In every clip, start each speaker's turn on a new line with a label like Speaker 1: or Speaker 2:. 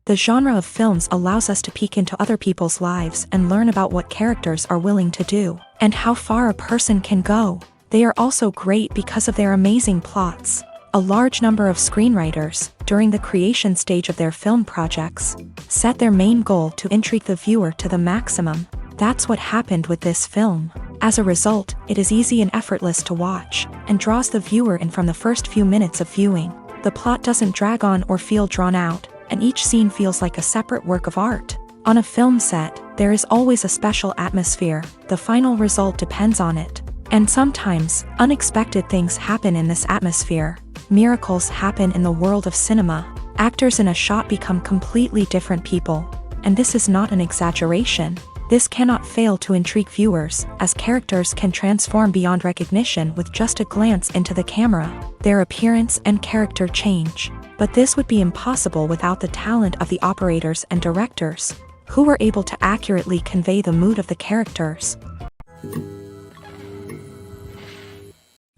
Speaker 1: The genre of films allows us to peek into other people's lives and learn about what characters are willing to do, and how far a person can go. They are also great because of their amazing plots. A large number of screenwriters, during the creation stage of their film projects, set their main goal to intrigue the viewer to the maximum. That's what happened with this film. As a result, it is easy and effortless to watch, and draws the viewer in from the first few minutes of viewing. The plot doesn't drag on or feel drawn out, and each scene feels like a separate work of art. On a film set, there is always a special atmosphere. The final result depends on it. And sometimes, unexpected things happen in this atmosphere. Miracles happen in the world of cinema. Actors in a shot become completely different people. And this is not an exaggeration. This cannot fail to intrigue viewers, as characters can transform beyond recognition with just a glance into the camera. Their appearance and character change. But this would be impossible without the talent of the operators and directors, who were able to accurately convey the mood of the characters.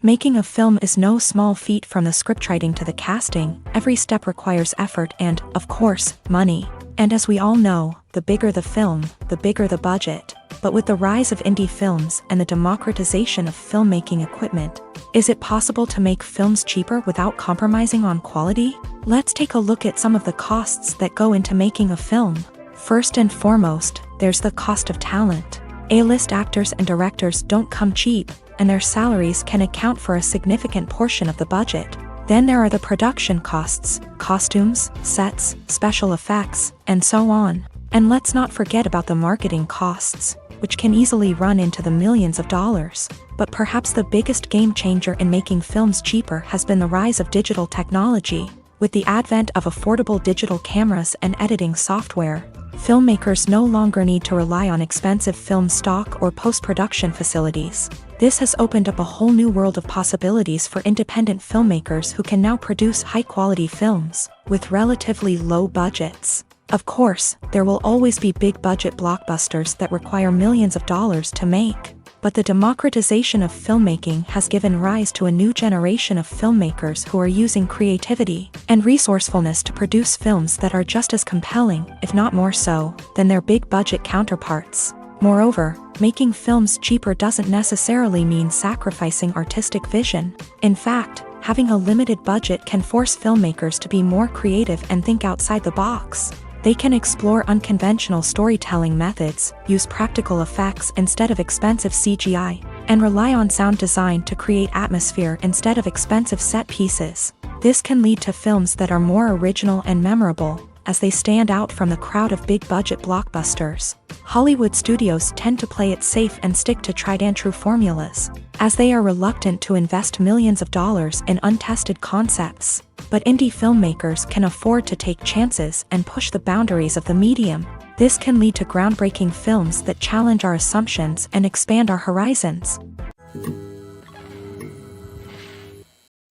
Speaker 1: Making a film is no small feat, from the scriptwriting to the casting. Every step requires effort and, of course, money. And as we all know, the bigger the film, the bigger the budget. But with the rise of indie films and the democratization of filmmaking equipment, is it possible to make films cheaper without compromising on quality? Let's take a look at some of the costs that go into making a film. First and foremost, there's the cost of talent. A-list actors and directors don't come cheap, and their salaries can account for a significant portion of the budget. Then there are the production costs, costumes, sets, special effects, and so on. And let's not forget about the marketing costs, which can easily run into the millions of dollars. But perhaps the biggest game changer in making films cheaper has been the rise of digital technology. With the advent of affordable digital cameras and editing software, filmmakers no longer need to rely on expensive film stock or post-production facilities. This has opened up a whole new world of possibilities for independent filmmakers who can now produce high-quality films with relatively low budgets. Of course, there will always be big-budget blockbusters that require millions of dollars to make. But the democratization of filmmaking has given rise to a new generation of filmmakers who are using creativity and resourcefulness to produce films that are just as compelling, if not more so, than their big-budget counterparts. Moreover, making films cheaper doesn't necessarily mean sacrificing artistic vision. In fact, having a limited budget can force filmmakers to be more creative and think outside the box. They can explore unconventional storytelling methods, use practical effects instead of expensive CGI, and rely on sound design to create atmosphere instead of expensive set pieces. This can lead to films that are more original and memorable, as they stand out from the crowd of big-budget blockbusters. Hollywood studios tend to play it safe and stick to tried-and-true formulas, as they are reluctant to invest millions of dollars in untested concepts. But indie filmmakers can afford to take chances and push the boundaries of the medium. This can lead to groundbreaking films that challenge our assumptions and expand our horizons.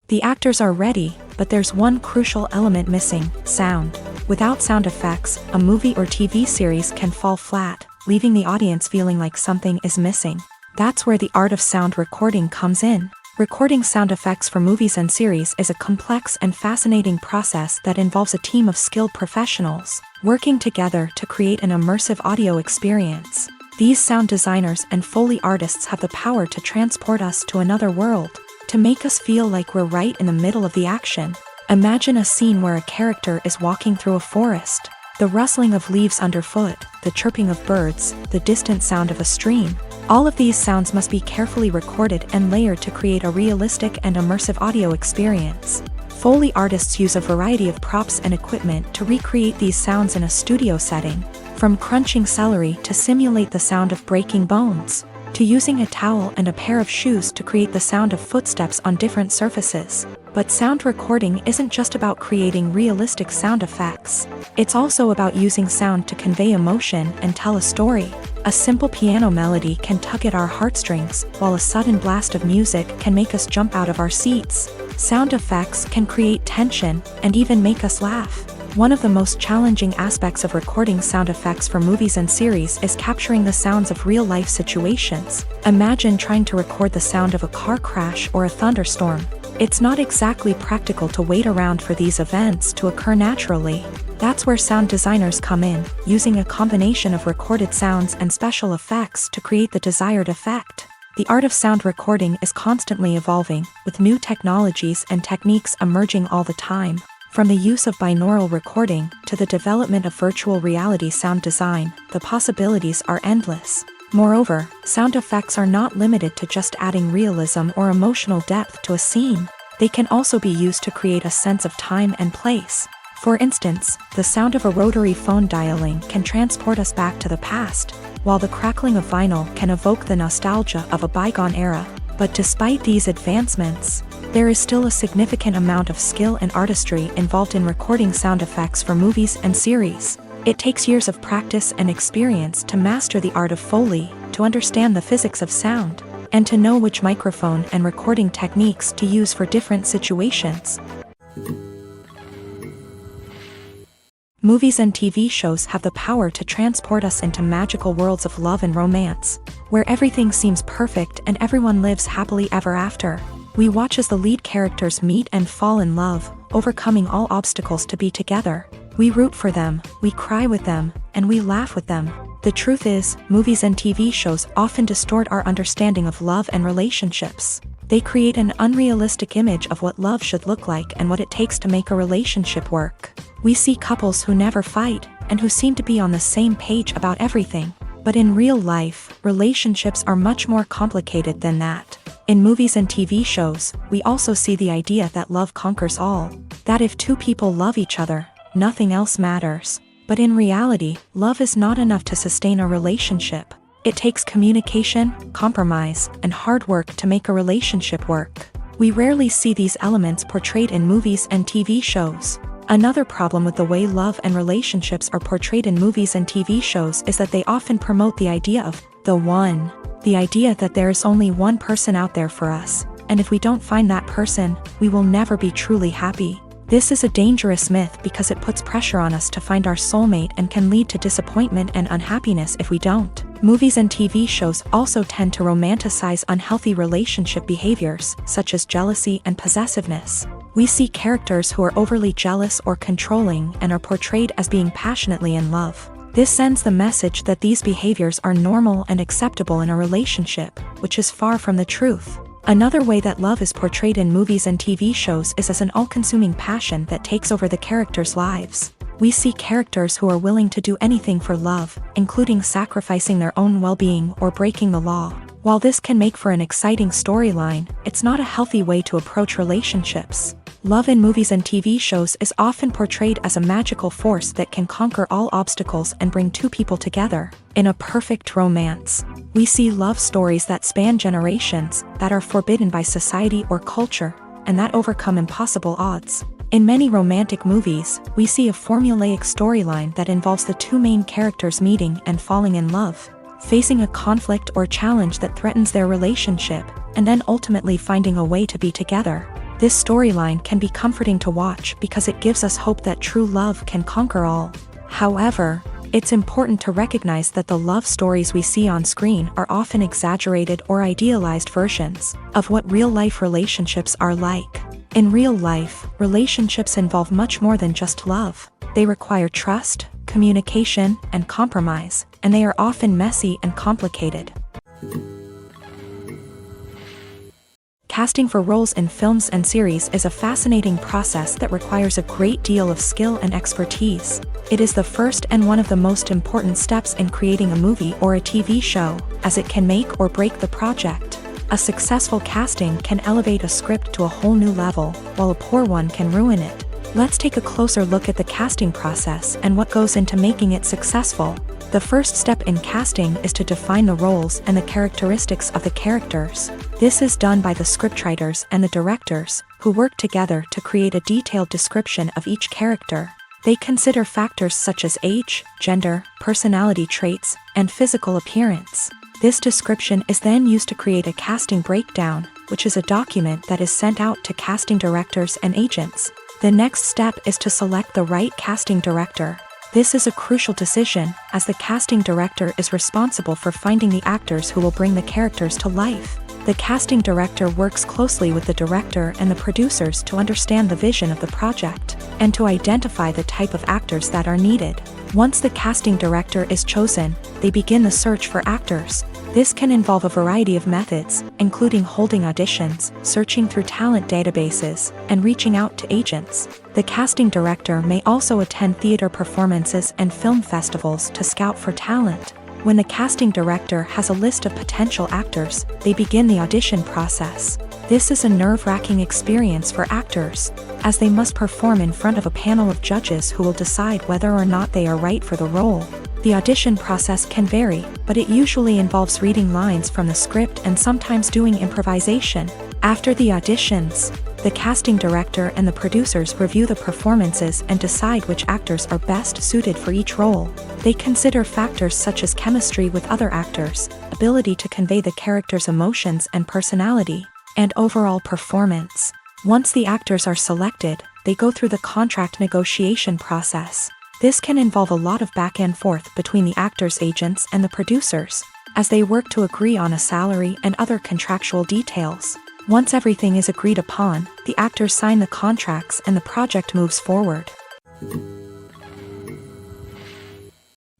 Speaker 1: The actors are ready, but there's one crucial element missing: sound. Without sound effects, a movie or TV series can fall flat, leaving the audience feeling like something is missing. That's where the art of sound recording comes in. Recording sound effects for movies and series is a complex and fascinating process that involves a team of skilled professionals working together to create an immersive audio experience. These sound designers and Foley artists have the power to transport us to another world, to make us feel like we're right in the middle of the action. Imagine a scene where a character is walking through a forest. The rustling of leaves underfoot, the chirping of birds, the distant sound of a stream. All of these sounds must be carefully recorded and layered to create a realistic and immersive audio experience. Foley artists use a variety of props and equipment to recreate these sounds in a studio setting, from crunching celery to simulate the sound of breaking bones, to using a towel and a pair of shoes to create the sound of footsteps on different surfaces. But sound recording isn't just about creating realistic sound effects. It's also about using sound to convey emotion and tell a story. A simple piano melody can tug at our heartstrings, while a sudden blast of music can make us jump out of our seats. Sound effects can create tension and even make us laugh. One of the most challenging aspects of recording sound effects for movies and series is capturing the sounds of real-life situations. Imagine trying to record the sound of a car crash or a thunderstorm. It's not exactly practical to wait around for these events to occur naturally. That's where sound designers come in, using a combination of recorded sounds and special effects to create the desired effect. The art of sound recording is constantly evolving, with new technologies and techniques emerging all the time. From the use of binaural recording to the development of virtual reality sound design, the possibilities are endless. Moreover, sound effects are not limited to just adding realism or emotional depth to a scene. They can also be used to create a sense of time and place. For instance, the sound of a rotary phone dialing can transport us back to the past, while the crackling of vinyl can evoke the nostalgia of a bygone era. But despite these advancements, there is still a significant amount of skill and artistry involved in recording sound effects for movies and series. It takes years of practice and experience to master the art of Foley, to understand the physics of sound, and to know which microphone and recording techniques to use for different situations. Movies and TV shows have the power to transport us into magical worlds of love and romance, where everything seems perfect and everyone lives happily ever after. We watch as the lead characters meet and fall in love, overcoming all obstacles to be together. We root for them, we cry with them, and we laugh with them. The truth is, movies and TV shows often distort our understanding of love and relationships. They create an unrealistic image of what love should look like and what it takes to make a relationship work. We see couples who never fight, and who seem to be on the same page about everything. But in real life, relationships are much more complicated than that. In movies and TV shows, we also see the idea that love conquers all. That if two people love each other, nothing else matters. But in reality, love is not enough to sustain a relationship. It takes communication, compromise, and hard work to make a relationship work. We rarely see these elements portrayed in movies and TV shows. Another problem with the way love and relationships are portrayed in movies and TV shows is that they often promote the idea of the one. The idea that there is only one person out there for us, and if we don't find that person, we will never be truly happy. This is a dangerous myth because it puts pressure on us to find our soulmate and can lead to disappointment and unhappiness if we don't. Movies and TV shows also tend to romanticize unhealthy relationship behaviors, such as jealousy and possessiveness. We see characters who are overly jealous or controlling and are portrayed as being passionately in love. This sends the message that these behaviors are normal and acceptable in a relationship, which is far from the truth. Another way that love is portrayed in movies and TV shows is as an all-consuming passion that takes over the characters' lives. We see characters who are willing to do anything for love, including sacrificing their own well-being or breaking the law. While this can make for an exciting storyline, it's not a healthy way to approach relationships. Love in movies and TV shows is often portrayed as a magical force that can conquer all obstacles and bring two people together. In a perfect romance, we see love stories that span generations, that are forbidden by society or culture, and that overcome impossible odds. In many romantic movies, we see a formulaic storyline that involves the two main characters meeting and falling in love, facing a conflict or challenge that threatens their relationship, and then ultimately finding a way to be together. This storyline can be comforting to watch because it gives us hope that true love can conquer all. However, it's important to recognize that the love stories we see on screen are often exaggerated or idealized versions of what real-life relationships are like. In real life, relationships involve much more than just love. They require trust, communication, and compromise, and they are often messy and complicated. Casting for roles in films and series is a fascinating process that requires a great deal of skill and expertise. It is the first and one of the most important steps in creating a movie or a TV show, as it can make or break the project. A successful casting can elevate a script to a whole new level, while a poor one can ruin it. Let's take a closer look at the casting process and what goes into making it successful. The first step in casting is to define the roles and the characteristics of the characters. This is done by the scriptwriters and the directors, who work together to create a detailed description of each character. They consider factors such as age, gender, personality traits, and physical appearance. This description is then used to create a casting breakdown, which is a document that is sent out to casting directors and agents. The next step is to select the right casting director. This is a crucial decision, as the casting director is responsible for finding the actors who will bring the characters to life. The casting director works closely with the director and the producers to understand the vision of the project, and to identify the type of actors that are needed. Once the casting director is chosen, they begin the search for actors. This can involve a variety of methods, including holding auditions, searching through talent databases, and reaching out to agents. The casting director may also attend theater performances and film festivals to scout for talent. When the casting director has a list of potential actors, they begin the audition process. This is a nerve-wracking experience for actors, as they must perform in front of a panel of judges who will decide whether or not they are right for the role. The audition process can vary, but it usually involves reading lines from the script and sometimes doing improvisation. After the auditions, the casting director and the producers review the performances and decide which actors are best suited for each role. They consider factors such as chemistry with other actors, ability to convey the character's emotions and personality, and overall performance. Once the actors are selected, they go through the contract negotiation process. This can involve a lot of back and forth between the actors' agents and the producers, as they work to agree on a salary and other contractual details. Once everything is agreed upon, the actors sign the contracts and the project moves forward.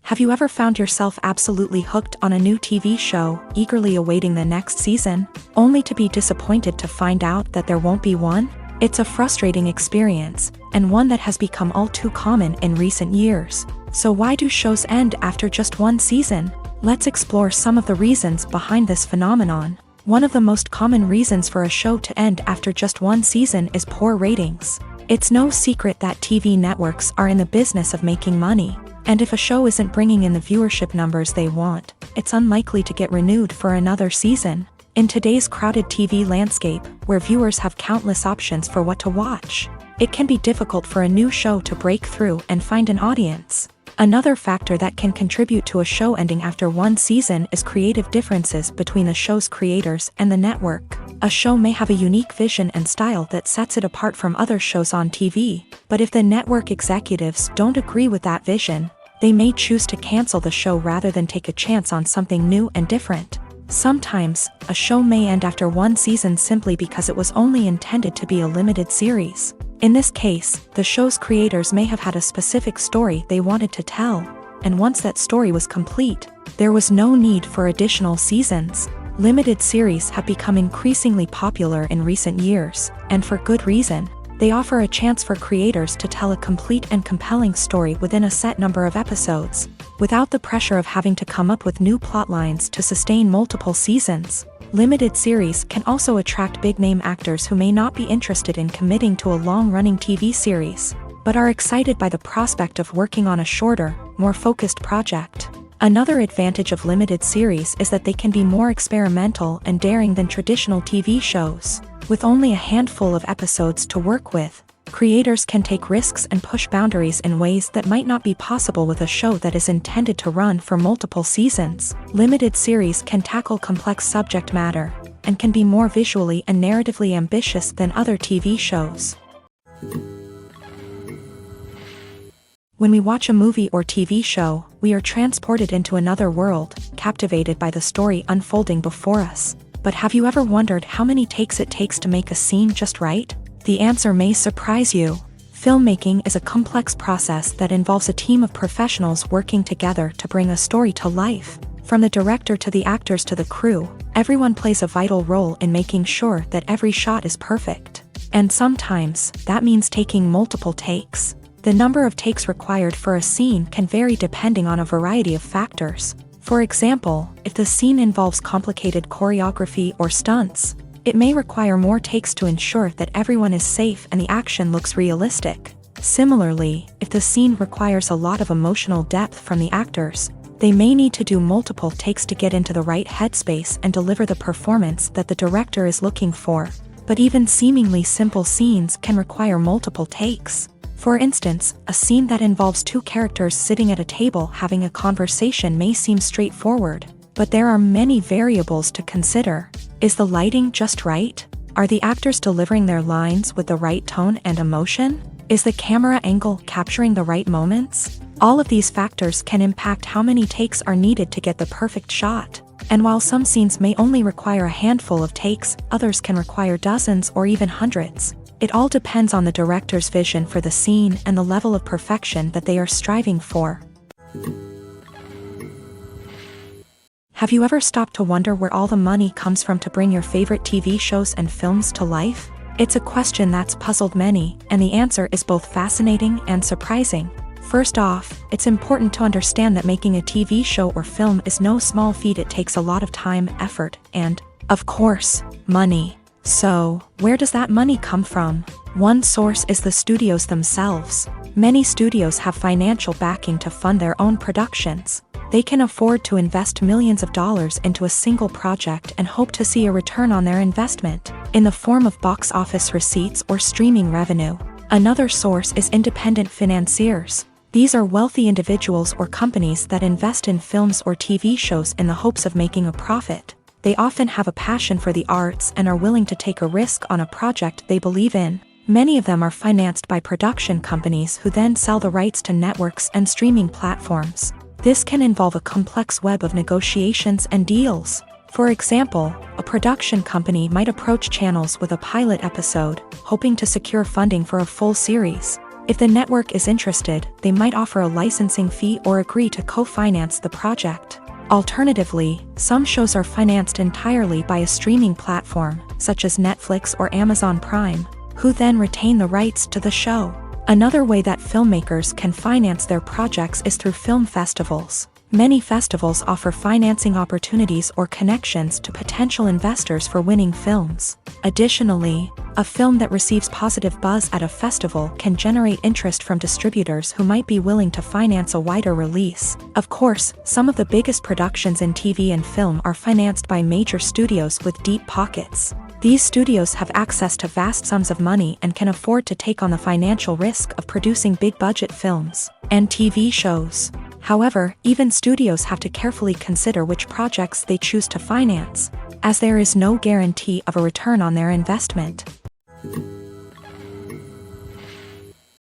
Speaker 1: Have you ever found yourself absolutely hooked on a new TV show, eagerly awaiting the next season, only to be disappointed to find out that there won't be one? It's a frustrating experience, and one that has become all too common in recent years. So why do shows end after just one season? Let's explore some of the reasons behind this phenomenon. One of the most common reasons for a show to end after just one season is poor ratings. It's no secret that TV networks are in the business of making money, and if a show isn't bringing in the viewership numbers they want, it's unlikely to get renewed for another season. In today's crowded TV landscape, where viewers have countless options for what to watch, it can be difficult for a new show to break through and find an audience. Another factor that can contribute to a show ending after one season is creative differences between the show's creators and the network. A show may have a unique vision and style that sets it apart from other shows on TV, but if the network executives don't agree with that vision, they may choose to cancel the show rather than take a chance on something new and different. Sometimes, a show may end after one season simply because it was only intended to be a limited series. In this case, the show's creators may have had a specific story they wanted to tell, and once that story was complete, there was no need for additional seasons. Limited series have become increasingly popular in recent years, and for good reason. They offer a chance for creators to tell a complete and compelling story within a set number of episodes, without the pressure of having to come up with new plotlines to sustain multiple seasons. Limited series can also attract big-name actors who may not be interested in committing to a long-running TV series, but are excited by the prospect of working on a shorter, more focused project. Another advantage of limited series is that they can be more experimental and daring than traditional TV shows. With only a handful of episodes to work with, creators can take risks and push boundaries in ways that might not be possible with a show that is intended to run for multiple seasons. Limited series can tackle complex subject matter, and can be more visually and narratively ambitious than other TV shows. When we watch a movie or TV show, we are transported into another world, captivated by the story unfolding before us. But have you ever wondered how many takes it takes to make a scene just right? The answer may surprise you. Filmmaking is a complex process that involves a team of professionals working together to bring a story to life. From the director to the actors to the crew, everyone plays a vital role in making sure that every shot is perfect. And sometimes, that means taking multiple takes. The number of takes required for a scene can vary depending on a variety of factors. For example, if the scene involves complicated choreography or stunts, it may require more takes to ensure that everyone is safe and the action looks realistic. Similarly, if the scene requires a lot of emotional depth from the actors, they may need to do multiple takes to get into the right headspace and deliver the performance that the director is looking for. But even seemingly simple scenes can require multiple takes. For instance, a scene that involves two characters sitting at a table having a conversation may seem straightforward, but there are many variables to consider. Is the lighting just right? Are the actors delivering their lines with the right tone and emotion? Is the camera angle capturing the right moments? All of these factors can impact how many takes are needed to get the perfect shot. And while some scenes may only require a handful of takes, others can require dozens or even hundreds. It all depends on the director's vision for the scene and the level of perfection that they are striving for. Have you ever stopped to wonder where all the money comes from to bring your favorite TV shows and films to life? It's a question that's puzzled many, and the answer is both fascinating and surprising. First off, it's important to understand that making a TV show or film is no small feat. It takes a lot of time, effort, and, of course, money. So, where does that money come from? One source is the studios themselves. Many studios have financial backing to fund their own productions. They can afford to invest millions of dollars into a single project and hope to see a return on their investment, in the form of box office receipts or streaming revenue. Another source is independent financiers. These are wealthy individuals or companies that invest in films or TV shows in the hopes of making a profit. They often have a passion for the arts and are willing to take a risk on a project they believe in. Many of them are financed by production companies who then sell the rights to networks and streaming platforms. This can involve a complex web of negotiations and deals. For example, a production company might approach channels with a pilot episode, hoping to secure funding for a full series. If the network is interested, they might offer a licensing fee or agree to co-finance the project. Alternatively, some shows are financed entirely by a streaming platform, such as Netflix or Amazon Prime, who then retain the rights to the show. Another way that filmmakers can finance their projects is through film festivals. Many festivals offer financing opportunities or connections to potential investors for winning films. Additionally, a film that receives positive buzz at a festival can generate interest from distributors who might be willing to finance a wider release. Of course, some of the biggest productions in TV and film are financed by major studios with deep pockets. These studios have access to vast sums of money and can afford to take on the financial risk of producing big-budget films and TV shows. However, even studios have to carefully consider which projects they choose to finance, as there is no guarantee of a return on their investment.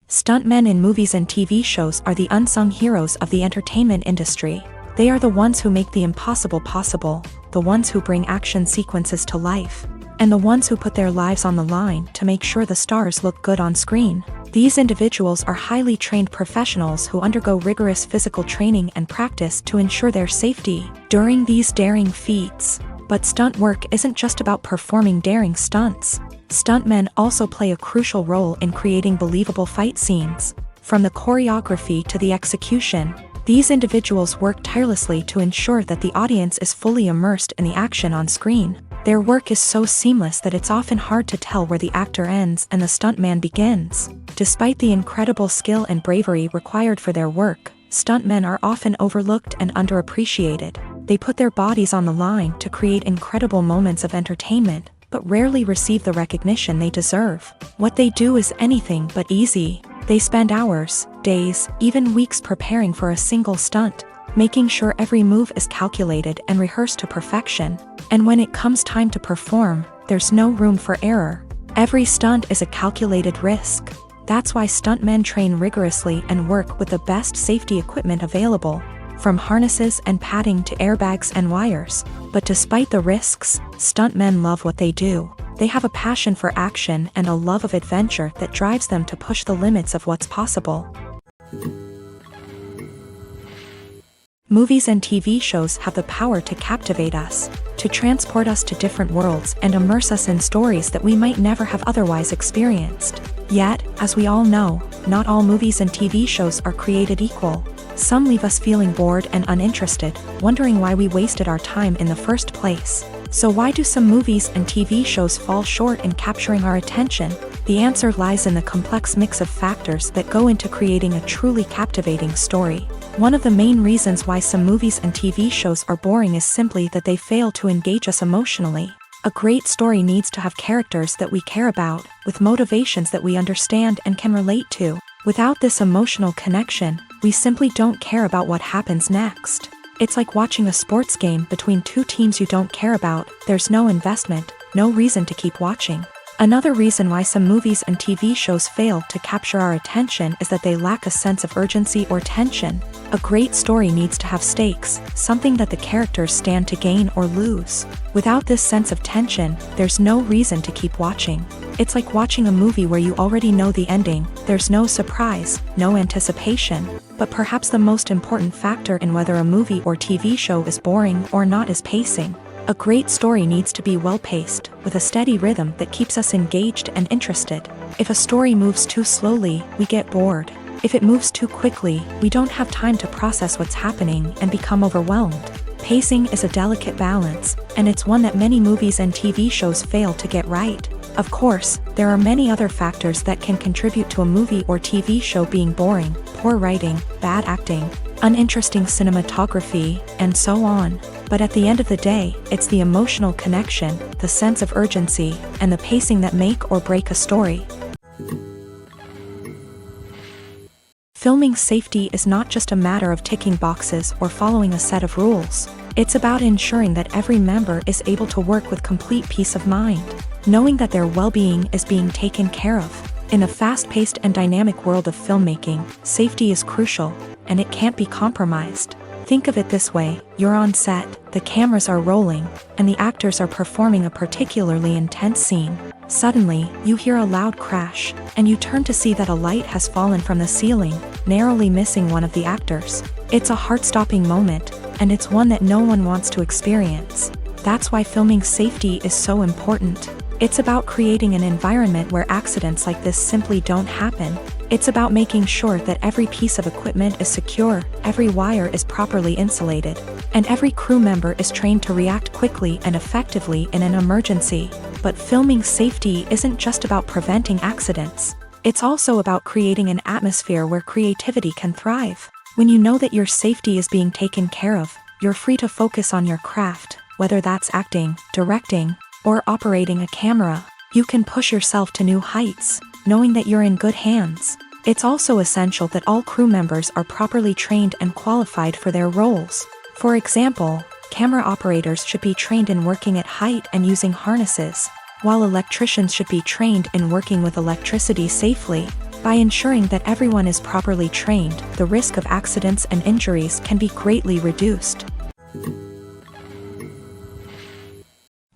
Speaker 1: Stuntmen in movies and TV shows are the unsung heroes of the entertainment industry. They are the ones who make the impossible possible, the ones who bring action sequences to life, and the ones who put their lives on the line to make sure the stars look good on screen. These individuals are highly trained professionals who undergo rigorous physical training and practice to ensure their safety during these daring feats. But stunt work isn't just about performing daring stunts. Stuntmen also play a crucial role in creating believable fight scenes. From the choreography to the execution, these individuals work tirelessly to ensure that the audience is fully immersed in the action on screen. Their work is so seamless that it's often hard to tell where the actor ends and the stuntman begins. Despite the incredible skill and bravery required for their work, stuntmen are often overlooked and underappreciated. They put their bodies on the line to create incredible moments of entertainment, but rarely receive the recognition they deserve. What they do is anything but easy. They spend hours, days, even weeks preparing for a single stunt, making sure every move is calculated and rehearsed to perfection. And when it comes time to perform, there's no room for error. Every stunt is a calculated risk. That's why stuntmen train rigorously and work with the best safety equipment available, from harnesses and padding to airbags and wires. But despite the risks, stuntmen love what they do. They have a passion for action and a love of adventure that drives them to push the limits of what's possible. Movies and TV shows have the power to captivate us, to transport us to different worlds and immerse us in stories that we might never have otherwise experienced. Yet, as we all know, not all movies and TV shows are created equal. Some leave us feeling bored and uninterested, wondering why we wasted our time in the first place. So why do some movies and TV shows fall short in capturing our attention? The answer lies in the complex mix of factors that go into creating a truly captivating story. One of the main reasons why some movies and TV shows are boring is simply that they fail to engage us emotionally. A great story needs to have characters that we care about, with motivations that we understand and can relate to. Without this emotional connection, we simply don't care about what happens next. It's like watching a sports game between two teams you don't care about. There's no investment, no reason to keep watching. Another reason why some movies and TV shows fail to capture our attention is that they lack a sense of urgency or tension. A great story needs to have stakes, something that the characters stand to gain or lose. Without this sense of tension, there's no reason to keep watching. It's like watching a movie where you already know the ending, there's no surprise, no anticipation. But perhaps the most important factor in whether a movie or TV show is boring or not is pacing. A great story needs to be well-paced, with a steady rhythm that keeps us engaged and interested. If a story moves too slowly, we get bored. If it moves too quickly, we don't have time to process what's happening and become overwhelmed. Pacing is a delicate balance, and it's one that many movies and TV shows fail to get right. Of course, there are many other factors that can contribute to a movie or TV show being boring: poor writing, bad acting, uninteresting cinematography, and so on. But at the end of the day, it's the emotional connection, the sense of urgency, and the pacing that make or break a story. Filming safety is not just a matter of ticking boxes or following a set of rules. It's about ensuring that every member is able to work with complete peace of mind, knowing that their well-being is being taken care of. In a fast-paced and dynamic world of filmmaking, safety is crucial, and it can't be compromised. Think of it this way: you're on set, the cameras are rolling, and the actors are performing a particularly intense scene. Suddenly, you hear a loud crash, and you turn to see that a light has fallen from the ceiling, narrowly missing one of the actors. It's a heart-stopping moment, and it's one that no one wants to experience. That's why filming safety is so important. It's about creating an environment where accidents like this simply don't happen. It's about making sure that every piece of equipment is secure, every wire is properly insulated, and every crew member is trained to react quickly and effectively in an emergency. But filming safety isn't just about preventing accidents. It's also about creating an atmosphere where creativity can thrive. When you know that your safety is being taken care of, you're free to focus on your craft, whether that's acting, directing, or operating a camera. You can push yourself to new heights, knowing that you're in good hands. It's also essential that all crew members are properly trained and qualified for their roles. For example, camera operators should be trained in working at height and using harnesses, while electricians should be trained in working with electricity safely. By ensuring that everyone is properly trained, the risk of accidents and injuries can be greatly reduced.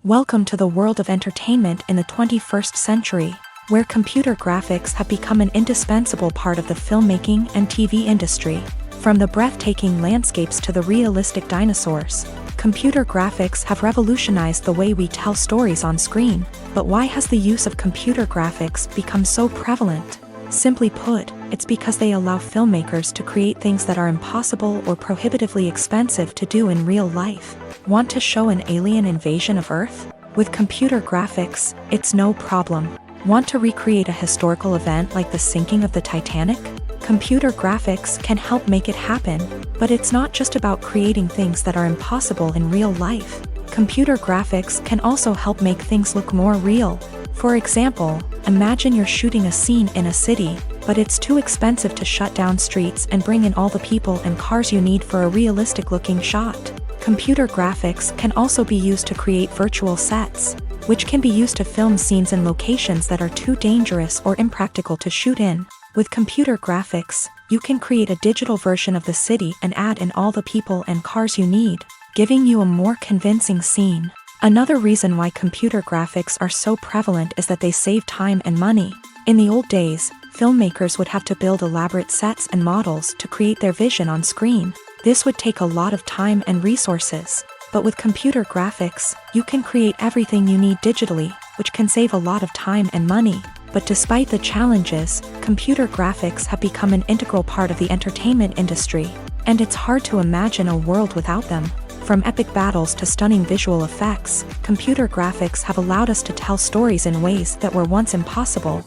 Speaker 1: Welcome to the world of entertainment in the 21st century, where computer graphics have become an indispensable part of the filmmaking and TV industry. From the breathtaking landscapes to the realistic dinosaurs, computer graphics have revolutionized the way we tell stories on screen. But why has the use of computer graphics become so prevalent? Simply put, it's because they allow filmmakers to create things that are impossible or prohibitively expensive to do in real life. Want to show an alien invasion of Earth? With computer graphics, it's no problem. Want to recreate a historical event like the sinking of the Titanic? Computer graphics can help make it happen. But it's not just about creating things that are impossible in real life. Computer graphics can also help make things look more real. For example, imagine you're shooting a scene in a city, but it's too expensive to shut down streets and bring in all the people and cars you need for a realistic-looking shot. Computer graphics can also be used to create virtual sets, which can be used to film scenes in locations that are too dangerous or impractical to shoot in. With computer graphics, you can create a digital version of the city and add in all the people and cars you need, giving you a more convincing scene. Another reason why computer graphics are so prevalent is that they save time and money. In the old days, filmmakers would have to build elaborate sets and models to create their vision on screen. This would take a lot of time and resources. But with computer graphics, you can create everything you need digitally, which can save a lot of time and money. But despite the challenges, computer graphics have become an integral part of the entertainment industry, and it's hard to imagine a world without them. From epic battles to stunning visual effects, computer graphics have allowed us to tell stories in ways that were once impossible.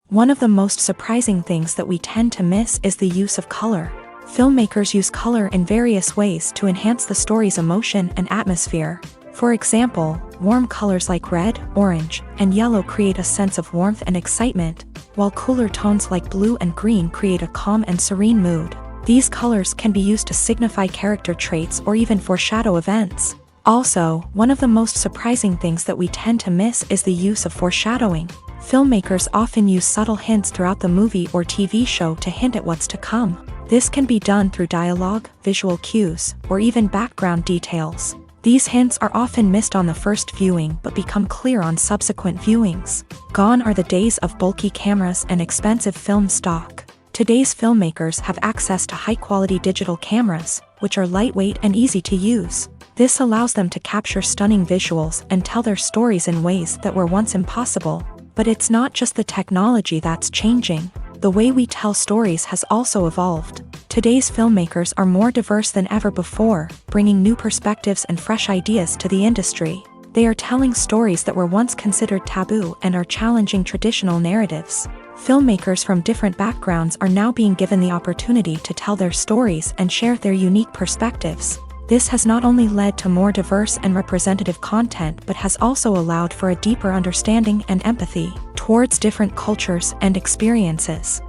Speaker 1: One of the most surprising things that we tend to miss is the use of color. Filmmakers use color in various ways to enhance the story's emotion and atmosphere. For example, warm colors like red, orange, and yellow create a sense of warmth and excitement, while cooler tones like blue and green create a calm and serene mood. These colors can be used to signify character traits or even foreshadow events. Also, one of the most surprising things that we tend to miss is the use of foreshadowing. Filmmakers often use subtle hints throughout the movie or TV show to hint at what's to come. This can be done through dialogue, visual cues, or even background details. These hints are often missed on the first viewing but become clear on subsequent viewings. Gone are the days of bulky cameras and expensive film stock. Today's filmmakers have access to high-quality digital cameras, which are lightweight and easy to use. This allows them to capture stunning visuals and tell their stories in ways that were once impossible. But it's not just the technology that's changing. The way we tell stories has also evolved. Today's filmmakers are more diverse than ever before, bringing new perspectives and fresh ideas to the industry. They are telling stories that were once considered taboo and are challenging traditional narratives. Filmmakers from different backgrounds are now being given the opportunity to tell their stories and share their unique perspectives. This has not only led to more diverse and representative content but has also allowed for a deeper understanding and empathy towards different cultures and experiences.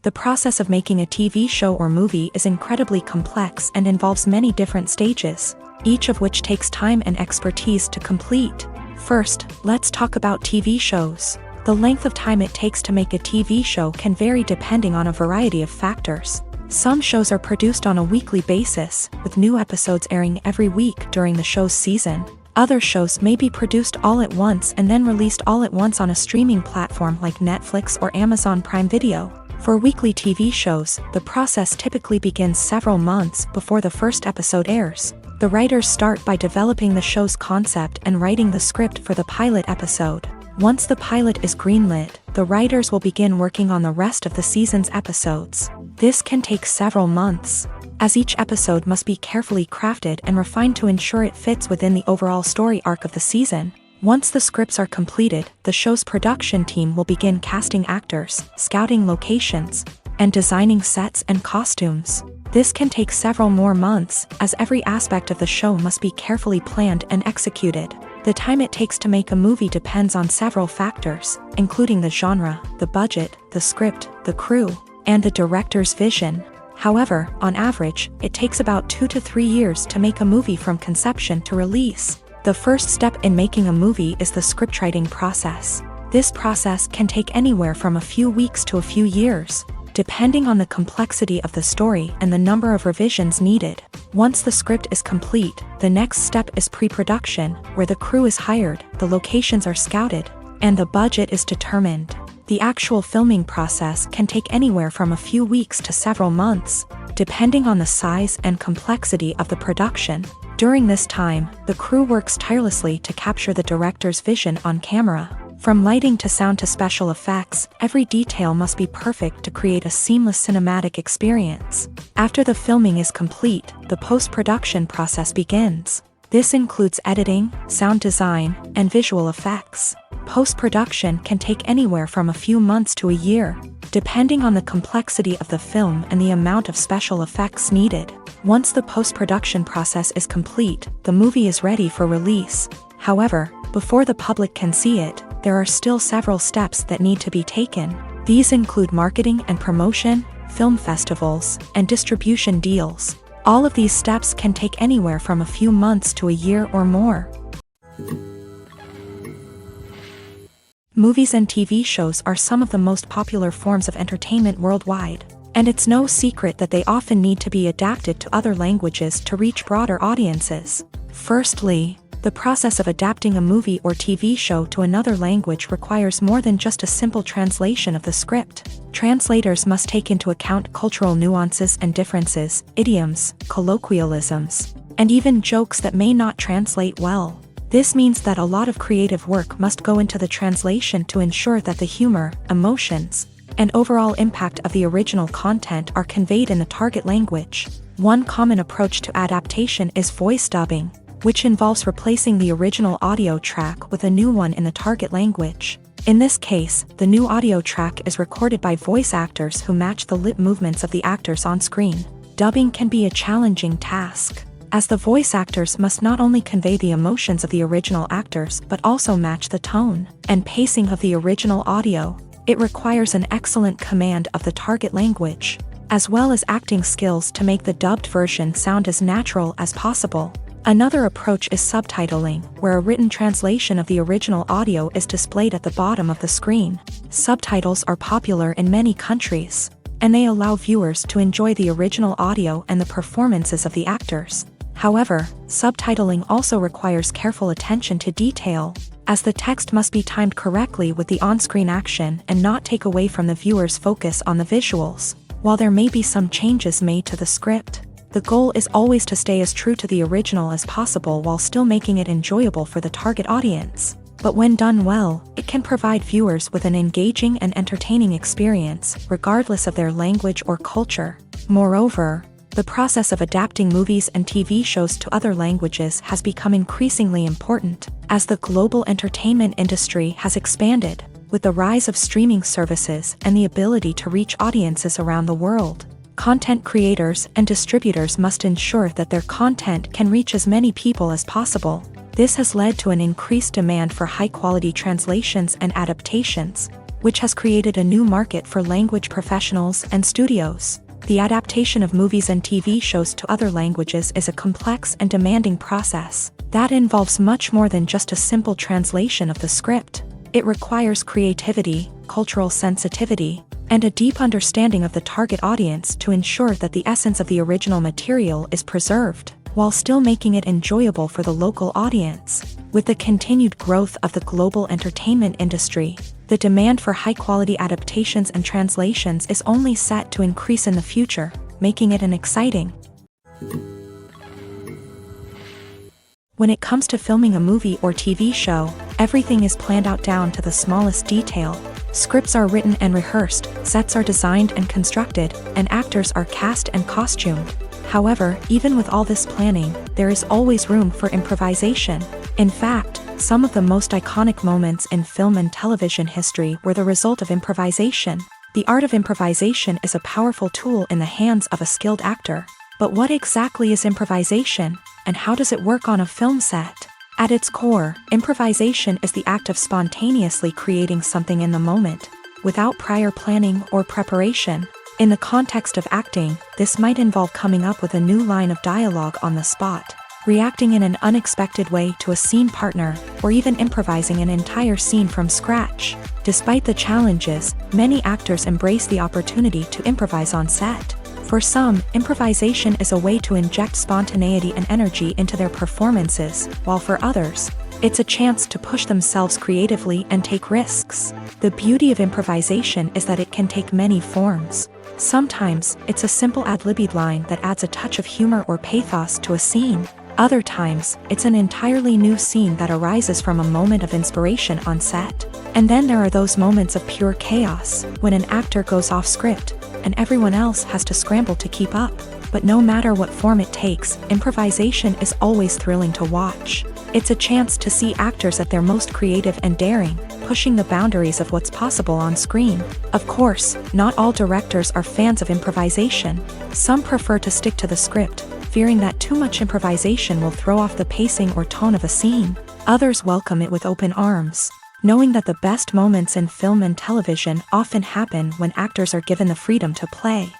Speaker 1: The process of making a TV show or movie is incredibly complex and involves many different stages, each of which takes time and expertise to complete. First, let's talk about TV shows. The length of time it takes to make a TV show can vary depending on a variety of factors. Some shows are produced on a weekly basis, with new episodes airing every week during the show's season. Other shows may be produced all at once and then released all at once on a streaming platform like Netflix or Amazon Prime Video. For weekly TV shows, the process typically begins several months before the first episode airs. The writers start by developing the show's concept and writing the script for the pilot episode. Once the pilot is greenlit, the writers will begin working on the rest of the season's episodes. This can take several months, as each episode must be carefully crafted and refined to ensure it fits within the overall story arc of the season. Once the scripts are completed, the show's production team will begin casting actors, scouting locations, and designing sets and costumes. This can take several more months, as every aspect of the show must be carefully planned and executed. The time it takes to make a movie depends on several factors, including the genre, the budget, the script, the crew, and the director's vision. However, on average, it takes about 2 to 3 years to make a movie from conception to release. The first step in making a movie is the scriptwriting process. This process can take anywhere from a few weeks to a few years, depending on the complexity of the story and the number of revisions needed. Once the script is complete, the next step is pre-production, where the crew is hired, the locations are scouted, and the budget is determined. The actual filming process can take anywhere from a few weeks to several months, depending on the size and complexity of the production. During this time, the crew works tirelessly to capture the director's vision on camera. From lighting to sound to special effects, every detail must be perfect to create a seamless cinematic experience. After the filming is complete, the post-production process begins. This includes editing, sound design, and visual effects. Post-production can take anywhere from a few months to a year, depending on the complexity of the film and the amount of special effects needed. Once the post-production process is complete, the movie is ready for release. However, before the public can see it, there are still several steps that need to be taken. These include marketing and promotion, film festivals, and distribution deals. All of these steps can take anywhere from a few months to a year or more. Movies and TV shows are some of the most popular forms of entertainment worldwide, and it's no secret that they often need to be adapted to other languages to reach broader audiences. Firstly, the process of adapting a movie or TV show to another language requires more than just a simple translation of the script. Translators must take into account cultural nuances and differences, idioms, colloquialisms, and even jokes that may not translate well. This means that a lot of creative work must go into the translation to ensure that the humor, emotions, and overall impact of the original content are conveyed in the target language. One common approach to adaptation is voice dubbing, which involves replacing the original audio track with a new one in the target language. In this case, the new audio track is recorded by voice actors who match the lip movements of the actors on screen. Dubbing can be a challenging task, as the voice actors must not only convey the emotions of the original actors but also match the tone and pacing of the original audio. It requires an excellent command of the target language, as well as acting skills to make the dubbed version sound as natural as possible. Another approach is subtitling, where a written translation of the original audio is displayed at the bottom of the screen. Subtitles are popular in many countries, and they allow viewers to enjoy the original audio and the performances of the actors. However, subtitling also requires careful attention to detail, as the text must be timed correctly with the on-screen action and not take away from the viewer's focus on the visuals. While there may be some changes made to the script, the goal is always to stay as true to the original as possible while still making it enjoyable for the target audience. But when done well, it can provide viewers with an engaging and entertaining experience, regardless of their language or culture. Moreover, the process of adapting movies and TV shows to other languages has become increasingly important, as the global entertainment industry has expanded, with the rise of streaming services and the ability to reach audiences around the world. Content creators and distributors must ensure that their content can reach as many people as possible. This has led to an increased demand for high-quality translations and adaptations, which has created a new market for language professionals and studios. The adaptation of movies and TV shows to other languages is a complex and demanding process that involves much more than just a simple translation of the script. It requires creativity, cultural sensitivity, and a deep understanding of the target audience to ensure that the essence of the original material is preserved, while still making it enjoyable for the local audience. With the continued growth of the global entertainment industry, the demand for high-quality adaptations and translations is only set to increase in the future, making it an exciting. When it comes to filming a movie or TV show, everything is planned out down to the smallest detail. Scripts are written and rehearsed, sets are designed and constructed, and actors are cast and costumed. However, even with all this planning, there is always room for improvisation. In fact, some of the most iconic moments in film and television history were the result of improvisation. The art of improvisation is a powerful tool in the hands of a skilled actor. But what exactly is improvisation, and how does it work on a film set? At its core, improvisation is the act of spontaneously creating something in the moment, without prior planning or preparation. In the context of acting, this might involve coming up with a new line of dialogue on the spot, reacting in an unexpected way to a scene partner, or even improvising an entire scene from scratch. Despite the challenges, many actors embrace the opportunity to improvise on set. For some, improvisation is a way to inject spontaneity and energy into their performances, while for others, it's a chance to push themselves creatively and take risks. The beauty of improvisation is that it can take many forms. Sometimes, it's a simple ad-libbed line that adds a touch of humor or pathos to a scene. Other times, it's an entirely new scene that arises from a moment of inspiration on set. And then there are those moments of pure chaos, when an actor goes off script, and everyone else has to scramble to keep up. But no matter what form it takes, improvisation is always thrilling to watch. It's a chance to see actors at their most creative and daring, pushing the boundaries of what's possible on screen. Of course, not all directors are fans of improvisation. Some prefer to stick to the script, fearing that too much improvisation will throw off the pacing or tone of a scene. Others welcome it with open arms, knowing that the best moments in film and television often happen when actors are given the freedom to play.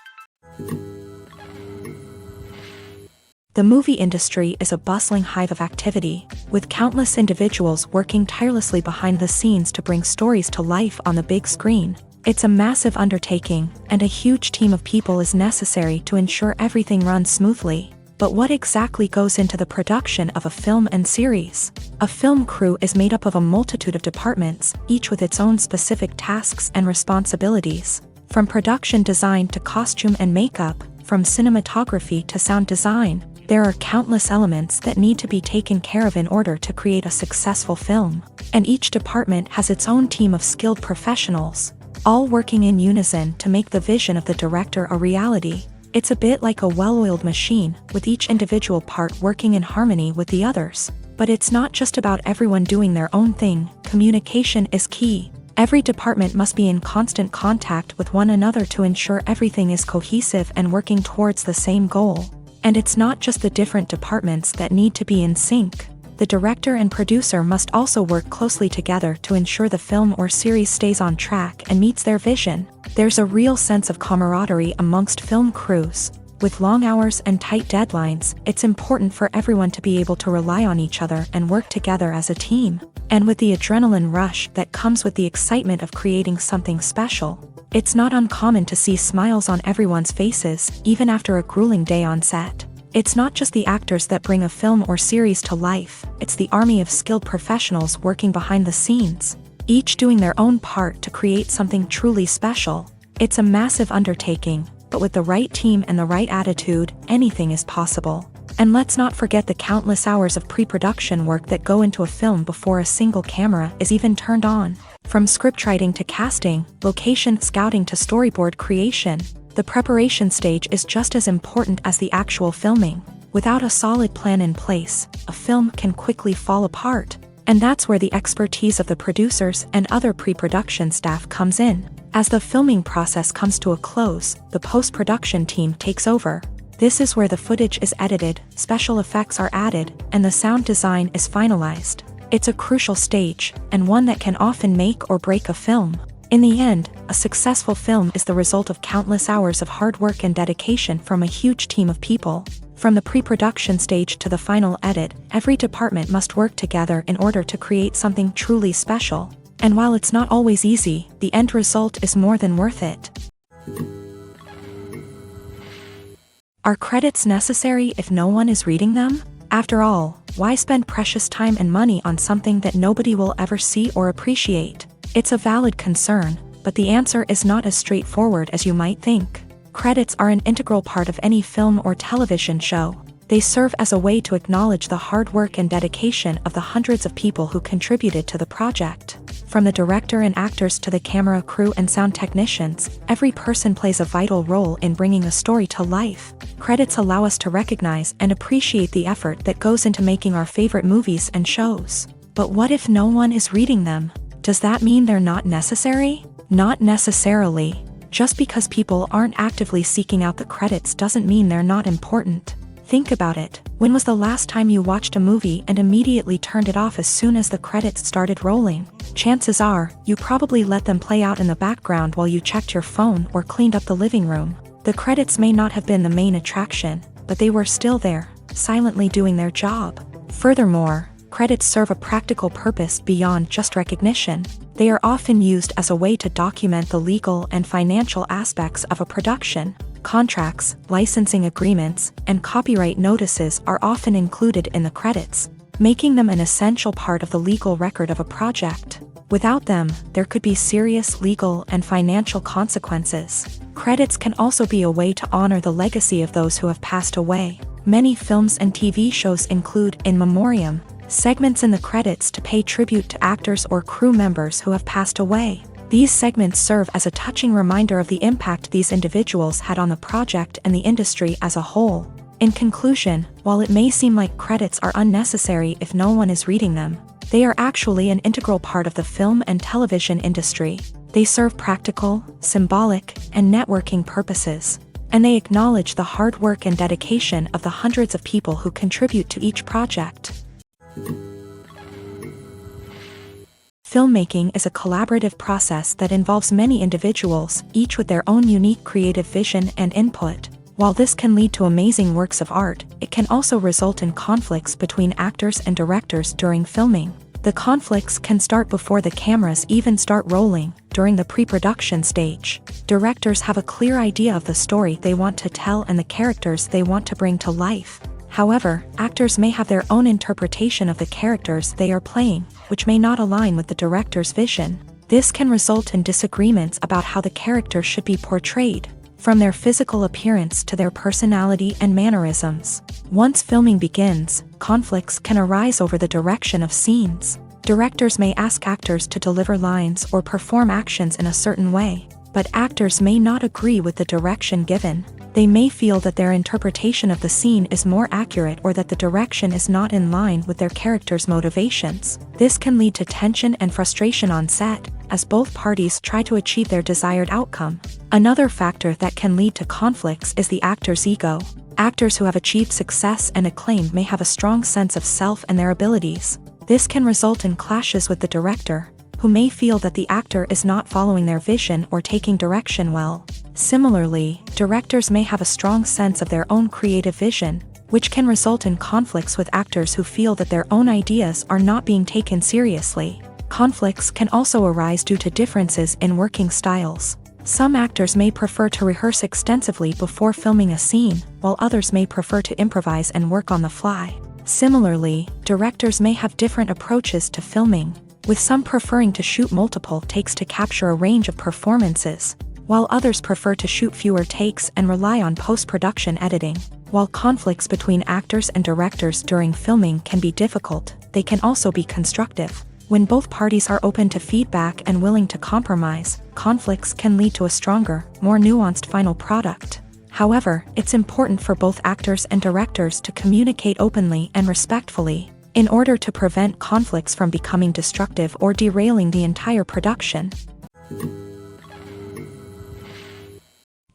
Speaker 1: The movie industry is a bustling hive of activity, with countless individuals working tirelessly behind the scenes to bring stories to life on the big screen. It's a massive undertaking, and a huge team of people is necessary to ensure everything runs smoothly. But what exactly goes into the production of a film and series? A film crew is made up of a multitude of departments, each with its own specific tasks and responsibilities. From production design to costume and makeup, from cinematography to sound design, there are countless elements that need to be taken care of in order to create a successful film. And each department has its own team of skilled professionals, all working in unison to make the vision of the director a reality. It's a bit like a well-oiled machine, with each individual part working in harmony with the others. But it's not just about everyone doing their own thing. Communication is key. Every department must be in constant contact with one another to ensure everything is cohesive and working towards the same goal. And it's not just the different departments that need to be in sync. The director and producer must also work closely together to ensure the film or series stays on track and meets their vision. There's a real sense of camaraderie amongst film crews, With long hours and tight deadlines, it's important for everyone to be able to rely on each other and work together as a team. And with the adrenaline rush that comes with the excitement of creating something special, it's not uncommon to see smiles on everyone's faces, even after a grueling day on set. It's not just the actors that bring a film or series to life, it's the army of skilled professionals working behind the scenes, each doing their own part to create something truly special. It's a massive undertaking, but with the right team and the right attitude, anything is possible. And let's not forget the countless hours of pre-production work that go into a film before a single camera is even turned on. From scriptwriting to casting, location scouting to storyboard creation, the preparation stage is just as important as the actual filming. Without a solid plan in place, a film can quickly fall apart. And that's where the expertise of the producers and other pre-production staff comes in. As the filming process comes to a close, the post-production team takes over. This is where the footage is edited, special effects are added, and the sound design is finalized. It's a crucial stage, and one that can often make or break a film. In the end, a successful film is the result of countless hours of hard work and dedication from a huge team of people. From the pre-production stage to the final edit, every department must work together in order to create something truly special. And while it's not always easy, the end result is more than worth it. Are credits necessary if no one is reading them? After all, why spend precious time and money on something that nobody will ever see or appreciate? It's a valid concern, but the answer is not as straightforward as you might think. Credits are an integral part of any film or television show. They serve as a way to acknowledge the hard work and dedication of the hundreds of people who contributed to the project. From the director and actors to the camera crew and sound technicians, every person plays a vital role in bringing a story to life. Credits allow us to recognize and appreciate the effort that goes into making our favorite movies and shows. But what if no one is reading them? Does that mean they're not necessary? Not necessarily. Just because people aren't actively seeking out the credits doesn't mean they're not important. Think about it. When was the last time you watched a movie and immediately turned it off as soon as the credits started rolling? Chances are, you probably let them play out in the background while you checked your phone or cleaned up the living room. The credits may not have been the main attraction, but they were still there, silently doing their job. Furthermore, credits serve a practical purpose beyond just recognition. They are often used as a way to document the legal and financial aspects of a production. Contracts, licensing agreements, and copyright notices are often included in the credits, making them an essential part of the legal record of a project. Without them, there could be serious legal and financial consequences. Credits can also be a way to honor the legacy of those who have passed away. Many films and TV shows include in memoriam segments in the credits to pay tribute to actors or crew members who have passed away. These segments serve as a touching reminder of the impact these individuals had on the project and the industry as a whole. In conclusion, while it may seem like credits are unnecessary if no one is reading them, they are actually an integral part of the film and television industry. They serve practical, symbolic, and networking purposes, and they acknowledge the hard work and dedication of the hundreds of people who contribute to each project. Filmmaking is a collaborative process that involves many individuals, each with their own unique creative vision and input. While this can lead to amazing works of art, it can also result in conflicts between actors and directors during filming. The conflicts can start before the cameras even start rolling, during the pre-production stage. Directors have a clear idea of the story they want to tell and the characters they want to bring to life. However, actors may have their own interpretation of the characters they are playing, which may not align with the director's vision. This can result in disagreements about how the characters should be portrayed, from their physical appearance to their personality and mannerisms. Once filming begins, conflicts can arise over the direction of scenes. Directors may ask actors to deliver lines or perform actions in a certain way, but actors may not agree with the direction given. They may feel that their interpretation of the scene is more accurate or that the direction is not in line with their character's motivations. This can lead to tension and frustration on set, as both parties try to achieve their desired outcome. Another factor that can lead to conflicts is the actor's ego. Actors who have achieved success and acclaim may have a strong sense of self and their abilities. This can result in clashes with the director, who may feel that the actor is not following their vision or taking direction well. Similarly, directors may have a strong sense of their own creative vision, which can result in conflicts with actors who feel that their own ideas are not being taken seriously. Conflicts can also arise due to differences in working styles. Some actors may prefer to rehearse extensively before filming a scene, while others may prefer to improvise and work on the fly. Similarly, directors may have different approaches to filming, with some preferring to shoot multiple takes to capture a range of performances, while others prefer to shoot fewer takes and rely on post-production editing. While conflicts between actors and directors during filming can be difficult, they can also be constructive. When both parties are open to feedback and willing to compromise, conflicts can lead to a stronger, more nuanced final product. However, it's important for both actors and directors to communicate openly and respectfully, in order to prevent conflicts from becoming destructive or derailing the entire production.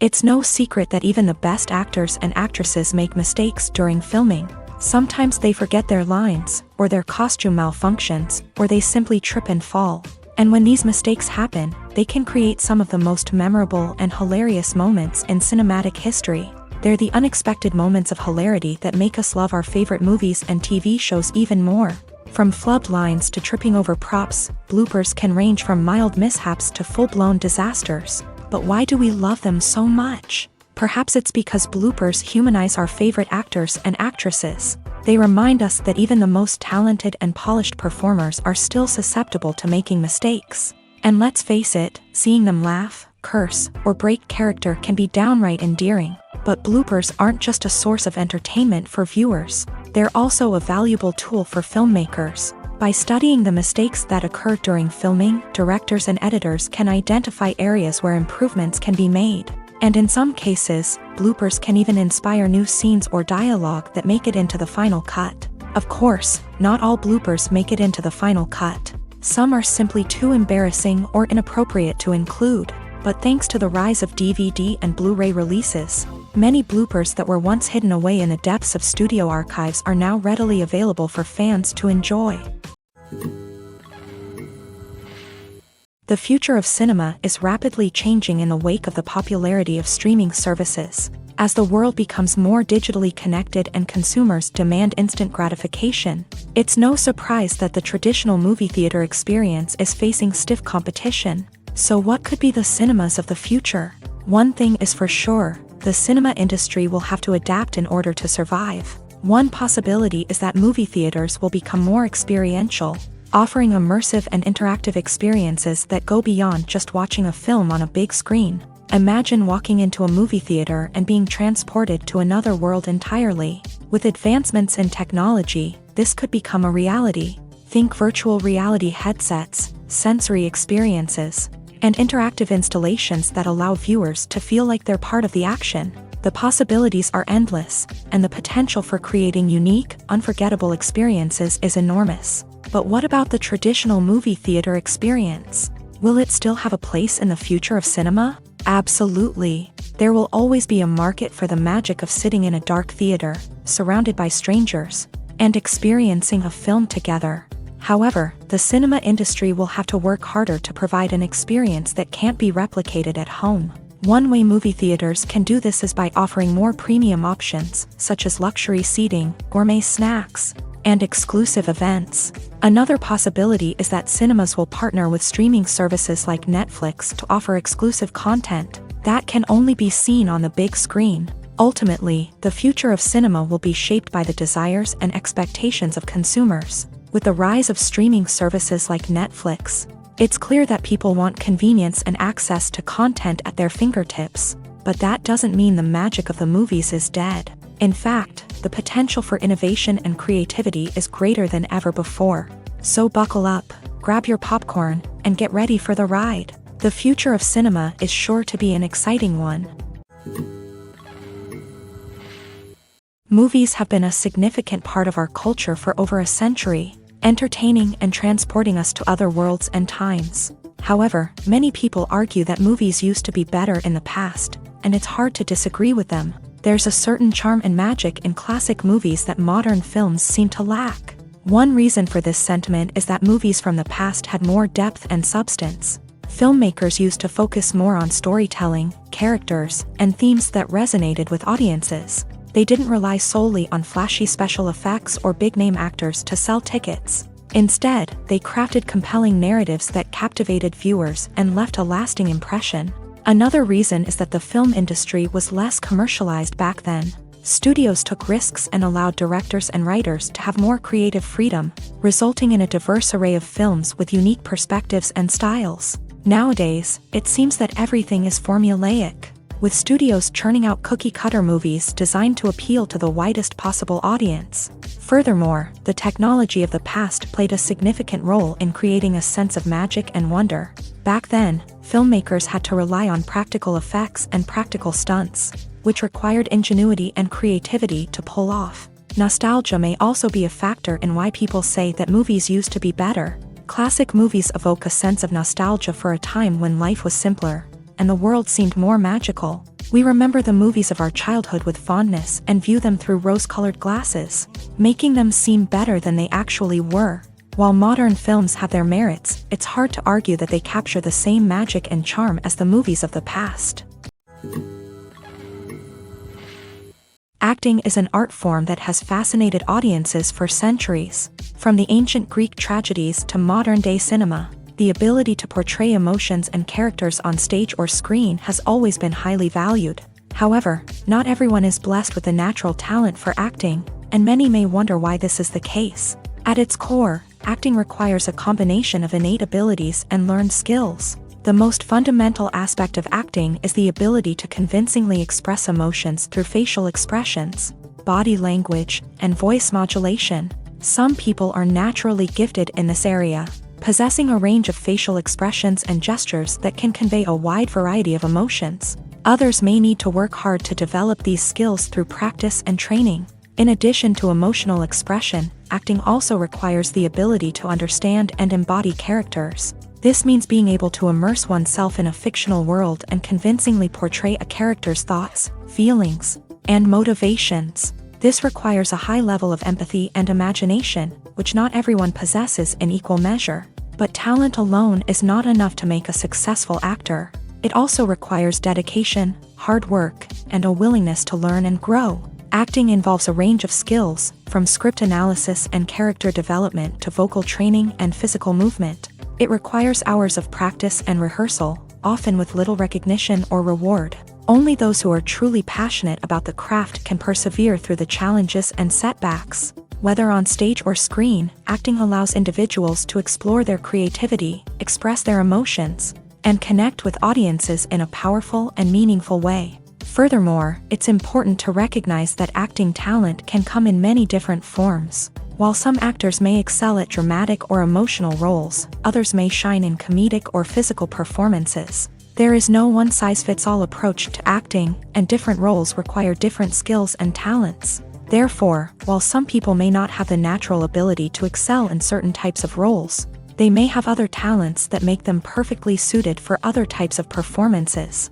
Speaker 1: It's no secret that even the best actors and actresses make mistakes during filming. Sometimes they forget their lines, or their costume malfunctions, or they simply trip and fall. And when these mistakes happen, they can create some of the most memorable and hilarious moments in cinematic history. They're the unexpected moments of hilarity that make us love our favorite movies and TV shows even more. From flubbed lines to tripping over props, bloopers can range from mild mishaps to full-blown disasters. But why do we love them so much? Perhaps it's because bloopers humanize our favorite actors and actresses. They remind us that even the most talented and polished performers are still susceptible to making mistakes. And let's face it, seeing them laugh, curse, or break character can be downright endearing. But bloopers aren't just a source of entertainment for viewers. They're also a valuable tool for filmmakers. By studying the mistakes that occur during filming, directors and editors can identify areas where improvements can be made. And in some cases, bloopers can even inspire new scenes or dialogue that make it into the final cut. Of course, not all bloopers make it into the final cut. Some are simply too embarrassing or inappropriate to include. But thanks to the rise of DVD and Blu-ray releases, many bloopers that were once hidden away in the depths of studio archives are now readily available for fans to enjoy. The future of cinema is rapidly changing in the wake of the popularity of streaming services. As the world becomes more digitally connected and consumers demand instant gratification, it's no surprise that the traditional movie theater experience is facing stiff competition. So what could be the cinemas of the future? One thing is for sure, the cinema industry will have to adapt in order to survive. One possibility is that movie theaters will become more experiential, offering immersive and interactive experiences that go beyond just watching a film on a big screen. Imagine walking into a movie theater and being transported to another world entirely. With advancements in technology, this could become a reality. Think virtual reality headsets, sensory experiences, and interactive installations that allow viewers to feel like they're part of the action. The possibilities are endless, and the potential for creating unique, unforgettable experiences is enormous. But what about the traditional movie theater experience? Will it still have a place in the future of cinema? Absolutely. There will always be a market for the magic of sitting in a dark theater, surrounded by strangers, and experiencing a film together. However, the cinema industry will have to work harder to provide an experience that can't be replicated at home. One way movie theaters can do this is by offering more premium options, such as luxury seating, gourmet snacks, and exclusive events. Another possibility is that cinemas will partner with streaming services like Netflix to offer exclusive content that can only be seen on the big screen. Ultimately, the future of cinema will be shaped by the desires and expectations of consumers. With the rise of streaming services like Netflix, it's clear that people want convenience and access to content at their fingertips. But that doesn't mean the magic of the movies is dead. In fact, the potential for innovation and creativity is greater than ever before. So buckle up, grab your popcorn, and get ready for the ride. The future of cinema is sure to be an exciting one. Movies have been a significant part of our culture for over a century, entertaining and transporting us to other worlds and times. However, many people argue that movies used to be better in the past, and it's hard to disagree with them. There's a certain charm and magic in classic movies that modern films seem to lack. One reason for this sentiment is that movies from the past had more depth and substance. Filmmakers used to focus more on storytelling, characters, and themes that resonated with audiences. They didn't rely solely on flashy special effects or big-name actors to sell tickets. Instead, they crafted compelling narratives that captivated viewers and left a lasting impression. Another reason is that the film industry was less commercialized back then. Studios took risks and allowed directors and writers to have more creative freedom, resulting in a diverse array of films with unique perspectives and styles. Nowadays, it seems that everything is formulaic, with studios churning out cookie-cutter movies designed to appeal to the widest possible audience. Furthermore, the technology of the past played a significant role in creating a sense of magic and wonder. Back then, filmmakers had to rely on practical effects and practical stunts, which required ingenuity and creativity to pull off. Nostalgia may also be a factor in why people say that movies used to be better. Classic movies evoke a sense of nostalgia for a time when life was simpler, and the world seemed more magical. We remember the movies of our childhood with fondness and view them through rose-colored glasses, making them seem better than they actually were. While modern films have their merits, it's hard to argue that they capture the same magic and charm as the movies of the past. Acting is an art form that has fascinated audiences for centuries. From the ancient Greek tragedies to modern-day cinema, the ability to portray emotions and characters on stage or screen has always been highly valued. However, not everyone is blessed with a natural talent for acting, and many may wonder why this is the case. At its core, acting requires a combination of innate abilities and learned skills. The most fundamental aspect of acting is the ability to convincingly express emotions through facial expressions, body language, and voice modulation. Some people are naturally gifted in this area, possessing a range of facial expressions and gestures that can convey a wide variety of emotions. Others may need to work hard to develop these skills through practice and training. In addition to emotional expression, acting also requires the ability to understand and embody characters. This means being able to immerse oneself in a fictional world and convincingly portray a character's thoughts, feelings, and motivations. This requires a high level of empathy and imagination, which not everyone possesses in equal measure. But talent alone is not enough to make a successful actor. It also requires dedication, hard work, and a willingness to learn and grow. Acting involves a range of skills, from script analysis and character development to vocal training and physical movement. It requires hours of practice and rehearsal, often with little recognition or reward. Only those who are truly passionate about the craft can persevere through the challenges and setbacks. Whether on stage or screen, acting allows individuals to explore their creativity, express their emotions, and connect with audiences in a powerful and meaningful way. Furthermore, it's important to recognize that acting talent can come in many different forms. While some actors may excel at dramatic or emotional roles, others may shine in comedic or physical performances. There is no one-size-fits-all approach to acting, and different roles require different skills and talents. Therefore, while some people may not have the natural ability to excel in certain types of roles, they may have other talents that make them perfectly suited for other types of performances.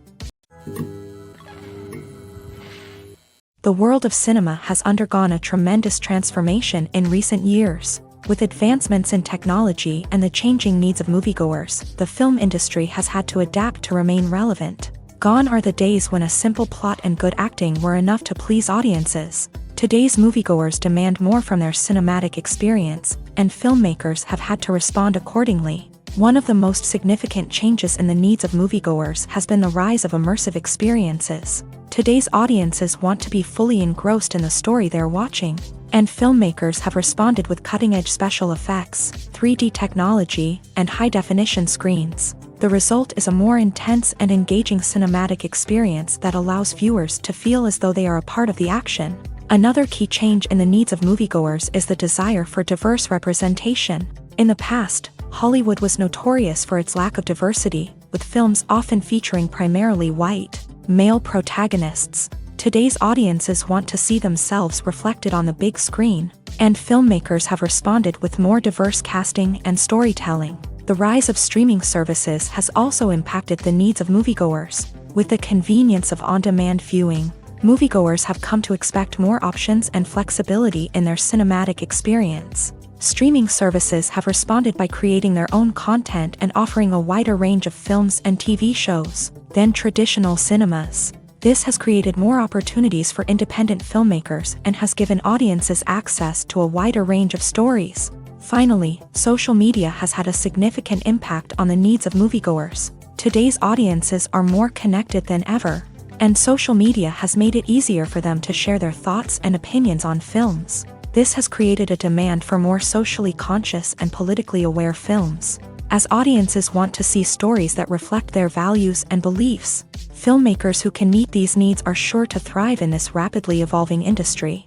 Speaker 1: The world of cinema has undergone a tremendous transformation in recent years. With advancements in technology and the changing needs of moviegoers, the film industry has had to adapt to remain relevant. Gone are the days when a simple plot and good acting were enough to please audiences. Today's moviegoers demand more from their cinematic experience, and filmmakers have had to respond accordingly. One of the most significant changes in the needs of moviegoers has been the rise of immersive experiences. Today's audiences want to be fully engrossed in the story they're watching, and filmmakers have responded with cutting-edge special effects, 3D technology, and high-definition screens. The result is a more intense and engaging cinematic experience that allows viewers to feel as though they are a part of the action. Another key change in the needs of moviegoers is the desire for diverse representation. In the past, Hollywood was notorious for its lack of diversity, with films often featuring primarily white, male protagonists. Today's audiences want to see themselves reflected on the big screen, and filmmakers have responded with more diverse casting and storytelling. The rise of streaming services has also impacted the needs of moviegoers. With the convenience of on-demand viewing, moviegoers have come to expect more options and flexibility in their cinematic experience. Streaming services have responded by creating their own content and offering a wider range of films and TV shows than traditional cinemas. This has created more opportunities for independent filmmakers and has given audiences access to a wider range of stories. Finally, social media has had a significant impact on the needs of moviegoers. Today's audiences are more connected than ever, and social media has made it easier for them to share their thoughts and opinions on films. This has created a demand for more socially conscious and politically aware films. As audiences want to see stories that reflect their values and beliefs, filmmakers who can meet these needs are sure to thrive in this rapidly evolving industry.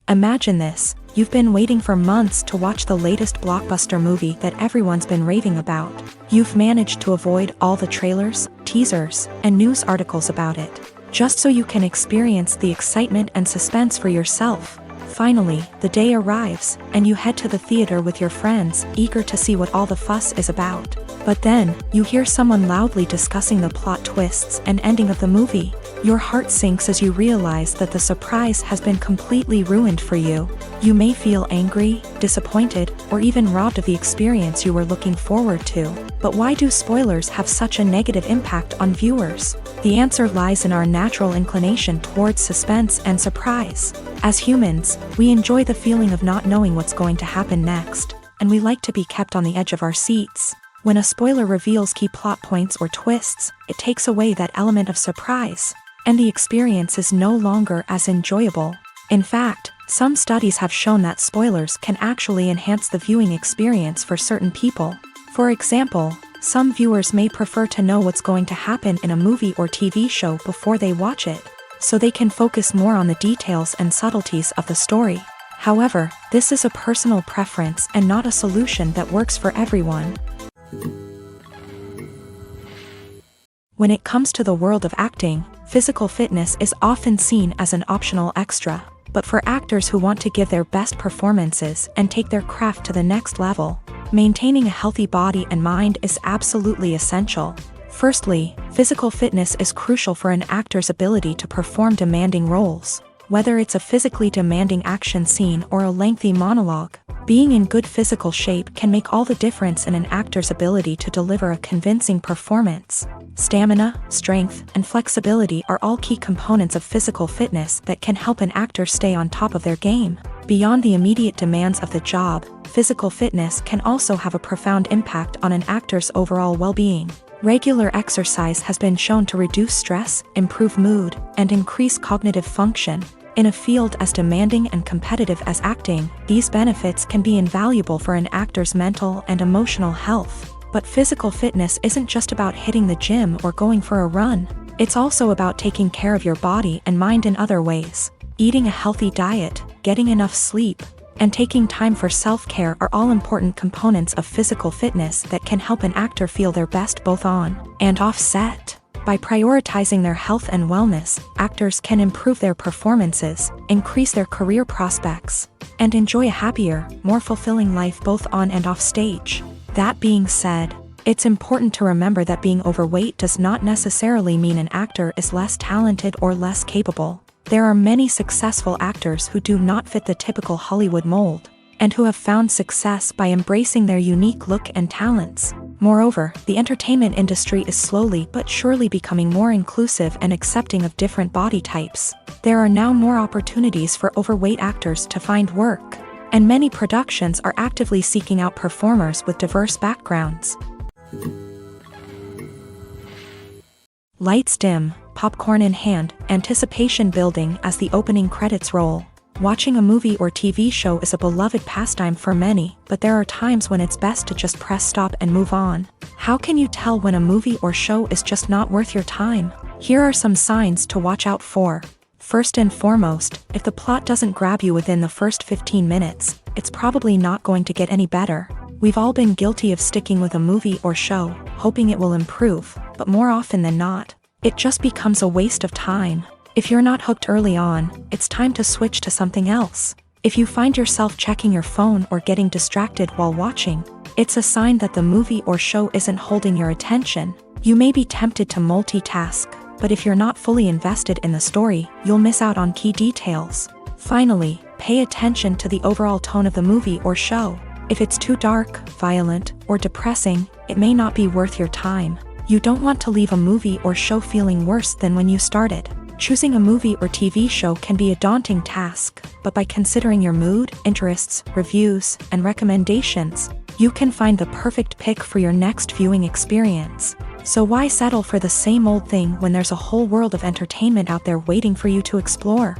Speaker 1: Imagine this: you've been waiting for months to watch the latest blockbuster movie that everyone's been raving about. You've managed to avoid all the trailers, teasers, and news articles about it, just so you can experience the excitement and suspense for yourself. Finally, the day arrives, and you head to the theater with your friends, eager to see what all the fuss is about. But then, you hear someone loudly discussing the plot twists and ending of the movie. Your heart sinks as you realize that the surprise has been completely ruined for you. You may feel angry, disappointed, or even robbed of the experience you were looking forward to. But why do spoilers have such a negative impact on viewers? The answer lies in our natural inclination towards suspense and surprise. As humans, we enjoy the feeling of not knowing what's going to happen next, and we like to be kept on the edge of our seats. When a spoiler reveals key plot points or twists, it takes away that element of surprise, and the experience is no longer as enjoyable. In fact, some studies have shown that spoilers can actually enhance the viewing experience for certain people. For example, some viewers may prefer to know what's going to happen in a movie or TV show before they watch it, so they can focus more on the details and subtleties of the story. However, this is a personal preference and not a solution that works for everyone. When it comes to the world of acting, physical fitness is often seen as an optional extra. But for actors who want to give their best performances and take their craft to the next level, maintaining a healthy body and mind is absolutely essential. Firstly, physical fitness is crucial for an actor's ability to perform demanding roles. Whether it's a physically demanding action scene or a lengthy monologue, being in good physical shape can make all the difference in an actor's ability to deliver a convincing performance. Stamina, strength, and flexibility are all key components of physical fitness that can help an actor stay on top of their game. Beyond the immediate demands of the job, physical fitness can also have a profound impact on an actor's overall well-being. Regular exercise has been shown to reduce stress, improve mood, and increase cognitive function. In a field as demanding and competitive as acting, these benefits can be invaluable for an actor's mental and emotional health. But physical fitness isn't just about hitting the gym or going for a run. It's also about taking care of your body and mind in other ways. Eating a healthy diet, getting enough sleep, and taking time for self-care are all important components of physical fitness that can help an actor feel their best both on and off set. By prioritizing their health and wellness, actors can improve their performances, increase their career prospects, and enjoy a happier, more fulfilling life both on and off stage. That being said, it's important to remember that being overweight does not necessarily mean an actor is less talented or less capable. There are many successful actors who do not fit the typical Hollywood mold, and who have found success by embracing their unique look and talents. Moreover, the entertainment industry is slowly but surely becoming more inclusive and accepting of different body types. There are now more opportunities for overweight actors to find work, and many productions are actively seeking out performers with diverse backgrounds. Lights dim, popcorn in hand, anticipation building as the opening credits roll. Watching a movie or TV show is a beloved pastime for many, but there are times when it's best to just press stop and move on. How can you tell when a movie or show is just not worth your time? Here are some signs to watch out for. First and foremost, if the plot doesn't grab you within the first 15 minutes, it's probably not going to get any better. We've all been guilty of sticking with a movie or show, hoping it will improve, but more often than not, it just becomes a waste of time. If you're not hooked early on, it's time to switch to something else. If you find yourself checking your phone or getting distracted while watching, it's a sign that the movie or show isn't holding your attention. You may be tempted to multitask, but if you're not fully invested in the story, you'll miss out on key details. Finally, Pay attention to the overall tone of the movie or show. If it's too dark, violent, or depressing, it may not be worth your time. You don't want to leave a movie or show feeling worse than when you started. Choosing a movie or TV show can be a daunting task, but by considering your mood, interests, reviews, and recommendations, you can find the perfect pick for your next viewing experience. So why settle for the same old thing when there's a whole world of entertainment out there waiting for you to explore?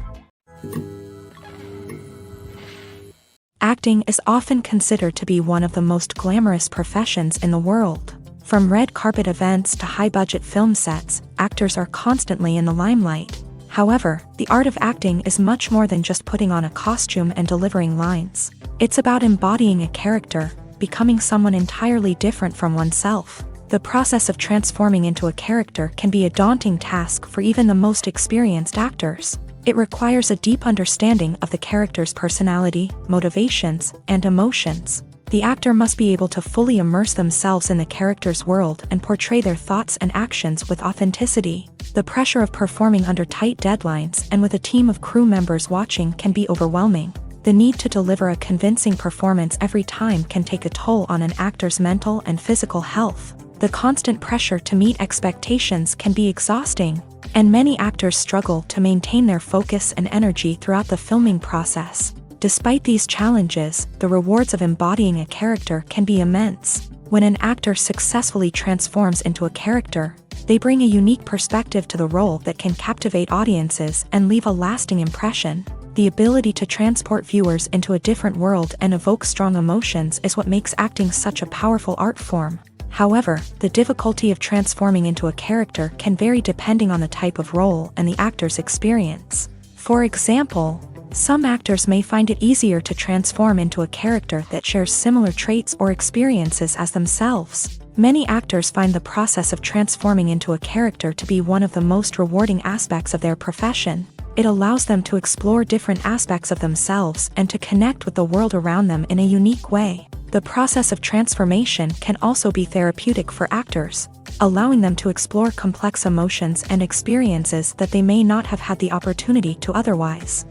Speaker 1: Acting is often considered to be one of the most glamorous professions in the world. From red carpet events to high-budget film sets, actors are constantly in the limelight. However, the art of acting is much more than just putting on a costume and delivering lines. It's about embodying a character, becoming someone entirely different from oneself. The process of transforming into a character can be a daunting task for even the most experienced actors. It requires a deep understanding of the character's personality, motivations, and emotions. The actor must be able to fully immerse themselves in the character's world and portray their thoughts and actions with authenticity. The pressure of performing under tight deadlines and with a team of crew members watching can be overwhelming. The need to deliver a convincing performance every time can take a toll on an actor's mental and physical health. The constant pressure to meet expectations can be exhausting, and many actors struggle to maintain their focus and energy throughout the filming process. Despite these challenges, the rewards of embodying a character can be immense. When an actor successfully transforms into a character, they bring a unique perspective to the role that can captivate audiences and leave a lasting impression. The ability to transport viewers into a different world and evoke strong emotions is what makes acting such a powerful art form. However, the difficulty of transforming into a character can vary depending on the type of role and the actor's experience. For example, some actors may find it easier to transform into a character that shares similar traits or experiences as themselves. Many actors find the process of transforming into a character to be one of the most rewarding aspects of their profession. It allows them to explore different aspects of themselves and to connect with the world around them in a unique way. The process of transformation can also be therapeutic for actors, allowing them to explore complex emotions and experiences that they may not have had the opportunity to otherwise.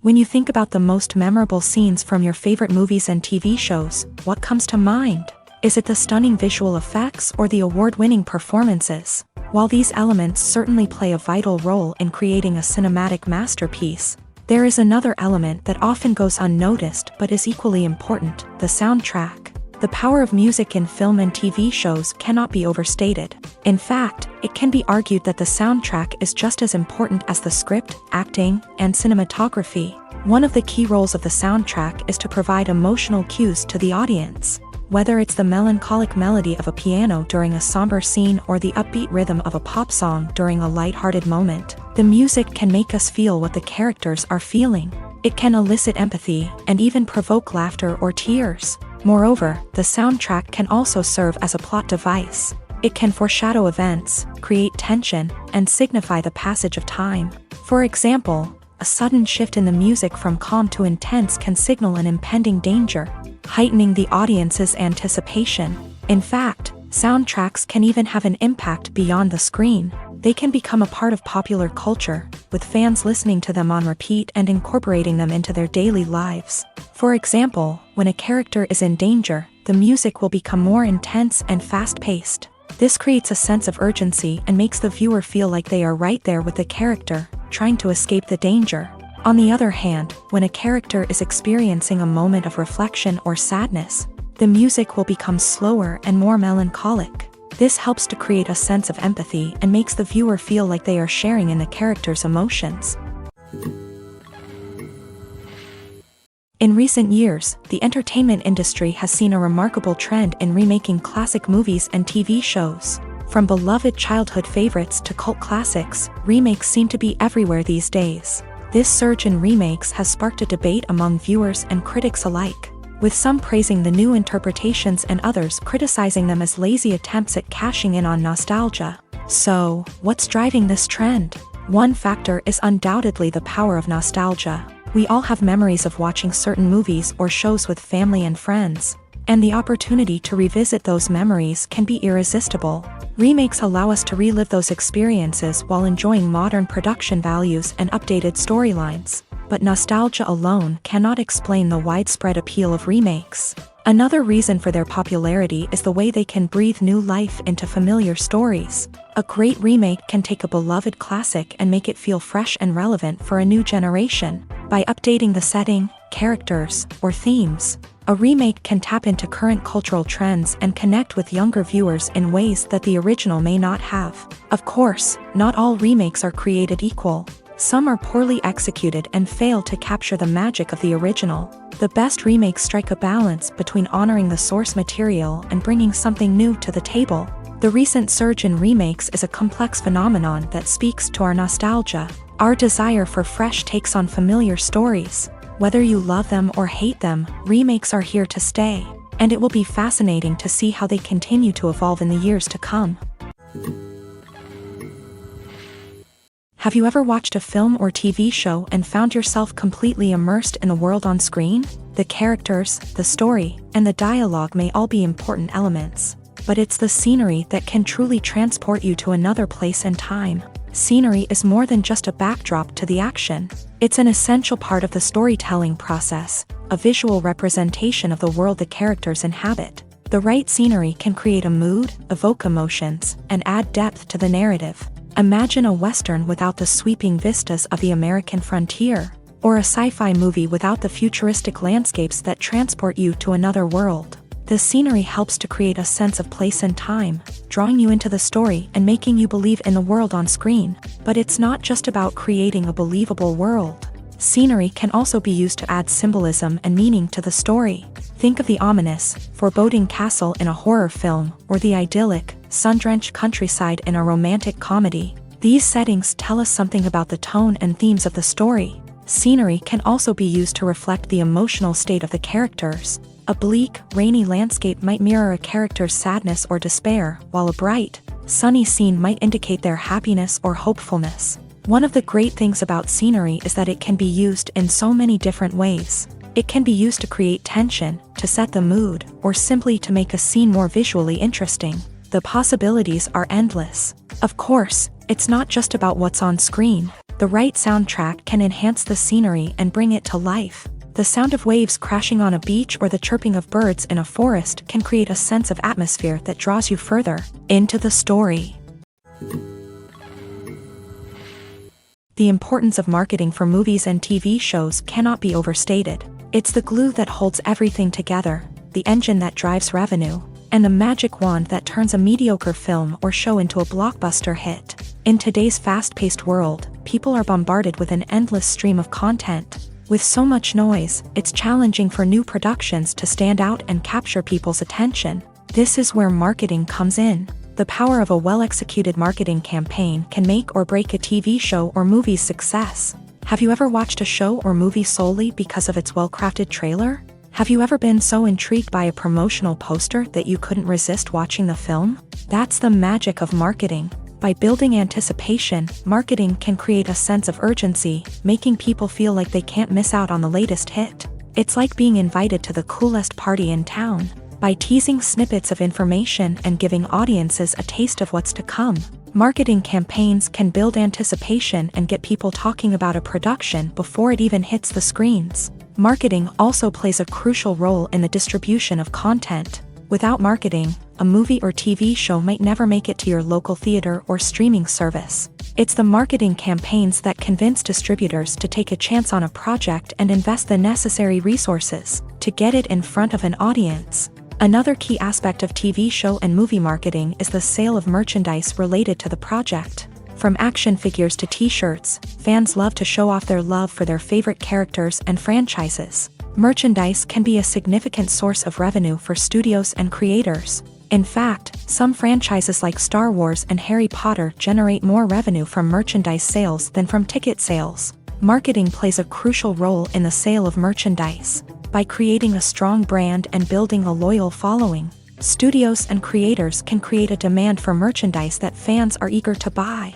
Speaker 1: When you think about the most memorable scenes from your favorite movies and TV shows, what comes to mind? Is it the stunning visual effects or the award-winning performances? While these elements certainly play a vital role in creating a cinematic masterpiece, there is another element that often goes unnoticed but is equally important: the soundtrack. The power of music in film and TV shows cannot be overstated. In fact, it can be argued that the soundtrack is just as important as the script, acting, and cinematography. One of the key roles of the soundtrack is to provide emotional cues to the audience. Whether it's the melancholic melody of a piano during a somber scene or the upbeat rhythm of a pop song during a lighthearted moment, the music can make us feel what the characters are feeling. It can elicit empathy and even provoke laughter or tears. Moreover, the soundtrack can also serve as a plot device. It can foreshadow events, create tension, and signify the passage of time. For example, a sudden shift in the music from calm to intense can signal an impending danger, heightening the audience's anticipation. In fact, soundtracks can even have an impact beyond the screen. They can become a part of popular culture, with fans listening to them on repeat and incorporating them into their daily lives. For example, when a character is in danger, the music will become more intense and fast-paced. This creates a sense of urgency and makes the viewer feel like they are right there with the character, trying to escape the danger. On the other hand, when a character is experiencing a moment of reflection or sadness, the music will become slower and more melancholic. This helps to create a sense of empathy and makes the viewer feel like they are sharing in the character's emotions. In recent years, the entertainment industry has seen a remarkable trend in remaking classic movies and TV shows. From beloved childhood favorites to cult classics, remakes seem to be everywhere these days. This surge in remakes has sparked a debate among viewers and critics alike, with some praising the new interpretations and others criticizing them as lazy attempts at cashing in on nostalgia. So, what's driving this trend? One factor is undoubtedly the power of nostalgia. We all have memories of watching certain movies or shows with family and friends. And the opportunity to revisit those memories can be irresistible. Remakes allow us to relive those experiences while enjoying modern production values and updated storylines. But nostalgia alone cannot explain the widespread appeal of remakes. Another reason for their popularity is the way they can breathe new life into familiar stories. A great remake can take a beloved classic and make it feel fresh and relevant for a new generation. By updating the setting, characters, or themes, a remake can tap into current cultural trends and connect with younger viewers in ways that the original may not have. Of course, not all remakes are created equal. Some are poorly executed and fail to capture the magic of the original. The best remakes strike a balance between honoring the source material and bringing something new to the table. The recent surge in remakes is a complex phenomenon that speaks to our nostalgia, our desire for fresh takes on familiar stories. Whether you love them or hate them, remakes are here to stay, and it will be fascinating to see how they continue to evolve in the years to come. Have you ever watched a film or TV show and found yourself completely immersed in the world on screen? The characters, the story, and the dialogue may all be important elements, but it's the scenery that can truly transport you to another place and time. Scenery is more than just a backdrop to the action. It's an essential part of the storytelling process, a visual representation of the world the characters inhabit. The right scenery can create a mood, evoke emotions, and add depth to the narrative. Imagine a Western without the sweeping vistas of the American frontier, or a sci-fi movie without the futuristic landscapes that transport you to another world. The scenery helps to create a sense of place and time, drawing you into the story and making you believe in the world on screen. But it's not just about creating a believable world. Scenery can also be used to add symbolism and meaning to the story. Think of the ominous, foreboding castle in a horror film, or the idyllic, sun-drenched countryside in a romantic comedy. These settings tell us something about the tone and themes of the story. Scenery can also be used to reflect the emotional state of the characters. A bleak, rainy landscape might mirror a character's sadness or despair, while a bright, sunny scene might indicate their happiness or hopefulness. One of the great things about scenery is that it can be used in so many different ways. It can be used to create tension, to set the mood, or simply to make a scene more visually interesting. The possibilities are endless. Of course, it's not just about what's on screen. The right soundtrack can enhance the scenery and bring it to life. The sound of waves crashing on a beach or the chirping of birds in a forest can create a sense of atmosphere that draws you further into the story. The importance of marketing for movies and TV shows cannot be overstated. It's the glue that holds everything together, the engine that drives revenue, and the magic wand that turns a mediocre film or show into a blockbuster hit. In today's fast-paced world, people are bombarded with an endless stream of content. With so much noise, it's challenging for new productions to stand out and capture people's attention. This is where marketing comes in. The power of a well-executed marketing campaign can make or break a TV show or movie's success. Have you ever watched a show or movie solely because of its well-crafted trailer? Have you ever been so intrigued by a promotional poster that you couldn't resist watching the film? That's the magic of marketing. By building anticipation, marketing can create a sense of urgency, making people feel like they can't miss out on the latest hit. It's like being invited to the coolest party in town. By teasing snippets of information and giving audiences a taste of what's to come, marketing campaigns can build anticipation and get people talking about a production before it even hits the screens. Marketing also plays a crucial role in the distribution of content. Without marketing, a movie or TV show might never make it to your local theater or streaming service. It's the marketing campaigns that convince distributors to take a chance on a project and invest the necessary resources to get it in front of an audience. Another key aspect of TV show and movie marketing is the sale of merchandise related to the project. From action figures to t-shirts, fans love to show off their love for their favorite characters and franchises. Merchandise can be a significant source of revenue for studios and creators. In fact, some franchises like Star Wars and Harry Potter generate more revenue from merchandise sales than from ticket sales. Marketing plays a crucial role in the sale of merchandise. By creating a strong brand and building a loyal following, studios and creators can create a demand for merchandise that fans are eager to buy.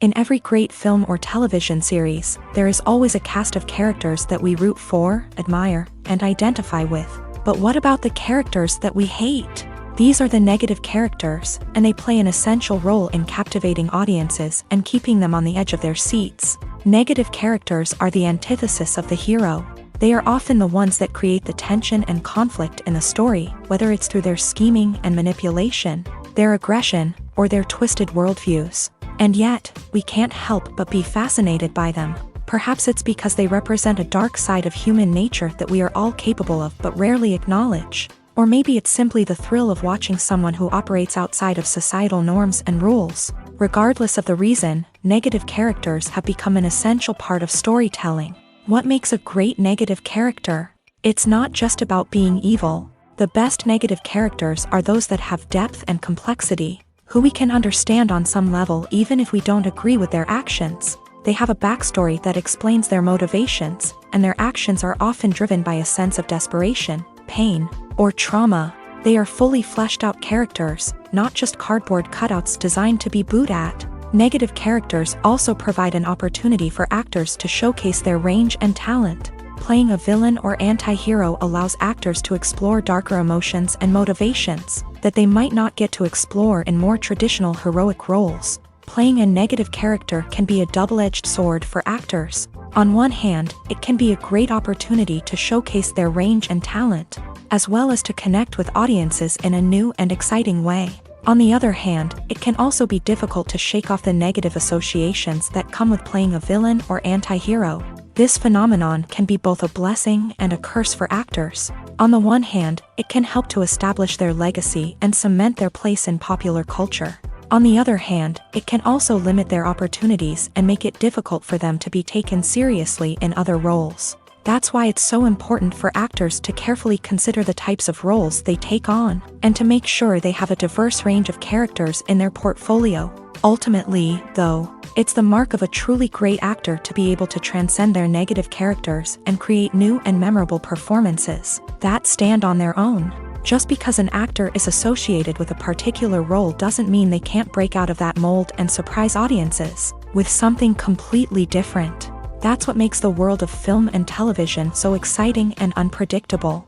Speaker 1: In every great film or television series, there is always a cast of characters that we root for, admire, and identify with. But what about the characters that we hate? These are the negative characters, and they play an essential role in captivating audiences and keeping them on the edge of their seats. Negative characters are the antithesis of the hero. They are often the ones that create the tension and conflict in the story, whether it's through their scheming and manipulation, their aggression, or their twisted worldviews. And yet, we can't help but be fascinated by them. Perhaps it's because they represent a dark side of human nature that we are all capable of but rarely acknowledge. Or maybe it's simply the thrill of watching someone who operates outside of societal norms and rules. Regardless of the reason, negative characters have become an essential part of storytelling. What makes a great negative character? It's not just about being evil. The best negative characters are those that have depth and complexity, who we can understand on some level even if we don't agree with their actions. They have a backstory that explains their motivations, and their actions are often driven by a sense of desperation, pain, or trauma. They are fully fleshed out characters, not just cardboard cutouts designed to be booed at. Negative characters also provide an opportunity for actors to showcase their range and talent. Playing a villain or anti-hero allows actors to explore darker emotions and motivations that they might not get to explore in more traditional heroic roles. Playing a negative character can be a double-edged sword for actors. On one hand, it can be a great opportunity to showcase their range and talent, as well as to connect with audiences in a new and exciting way. On the other hand, it can also be difficult to shake off the negative associations that come with playing a villain or anti-hero. This phenomenon can be both a blessing and a curse for actors. On the one hand, it can help to establish their legacy and cement their place in popular culture. On the other hand, it can also limit their opportunities and make it difficult for them to be taken seriously in other roles. That's why it's so important for actors to carefully consider the types of roles they take on, and to make sure they have a diverse range of characters in their portfolio. Ultimately, though, it's the mark of a truly great actor to be able to transcend their negative characters and create new and memorable performances that stand on their own. Just because an actor is associated with a particular role doesn't mean they can't break out of that mold and surprise audiences with something completely different. That's what makes the world of film and television so exciting and unpredictable.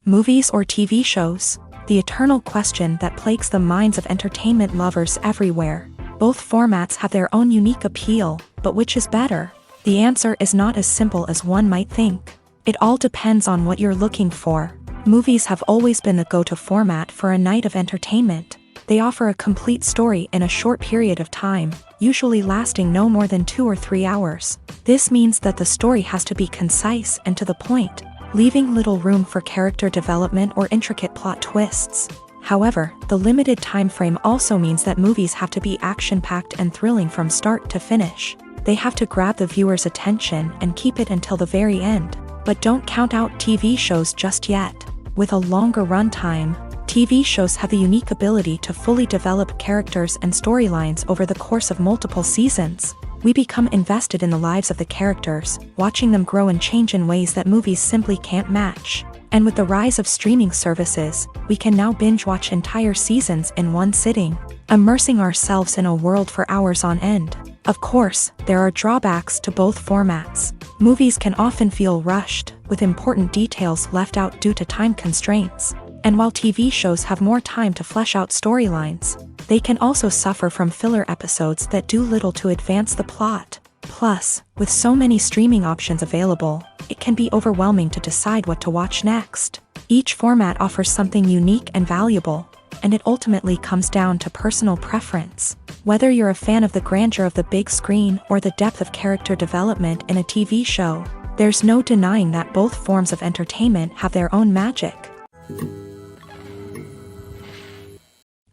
Speaker 1: Movies or TV shows? The eternal question that plagues the minds of entertainment lovers everywhere. Both formats have their own unique appeal, but which is better? The answer is not as simple as one might think. It all depends on what you're looking for. Movies have always been the go-to format for a night of entertainment. They offer a complete story in a short period of time, usually lasting no more than 2 or 3 hours. This means that the story has to be concise and to the point, leaving little room for character development or intricate plot twists. However, the limited time frame also means that movies have to be action-packed and thrilling from start to finish. They have to grab the viewer's attention and keep it until the very end. But don't count out TV shows just yet. With a longer runtime, TV shows have the unique ability to fully develop characters and storylines over the course of multiple seasons. We become invested in the lives of the characters, watching them grow and change in ways that movies simply can't match. And with the rise of streaming services, we can now binge-watch entire seasons in one sitting, immersing ourselves in a world for hours on end. Of course, there are drawbacks to both formats. Movies can often feel rushed, with important details left out due to time constraints. And while TV shows have more time to flesh out storylines, they can also suffer from filler episodes that do little to advance the plot. Plus, with so many streaming options available, it can be overwhelming to decide what to watch next. Each format offers something unique and valuable, and it ultimately comes down to personal preference. Whether you're a fan of the grandeur of the big screen or the depth of character development in a TV show, there's no denying that both forms of entertainment have their own magic.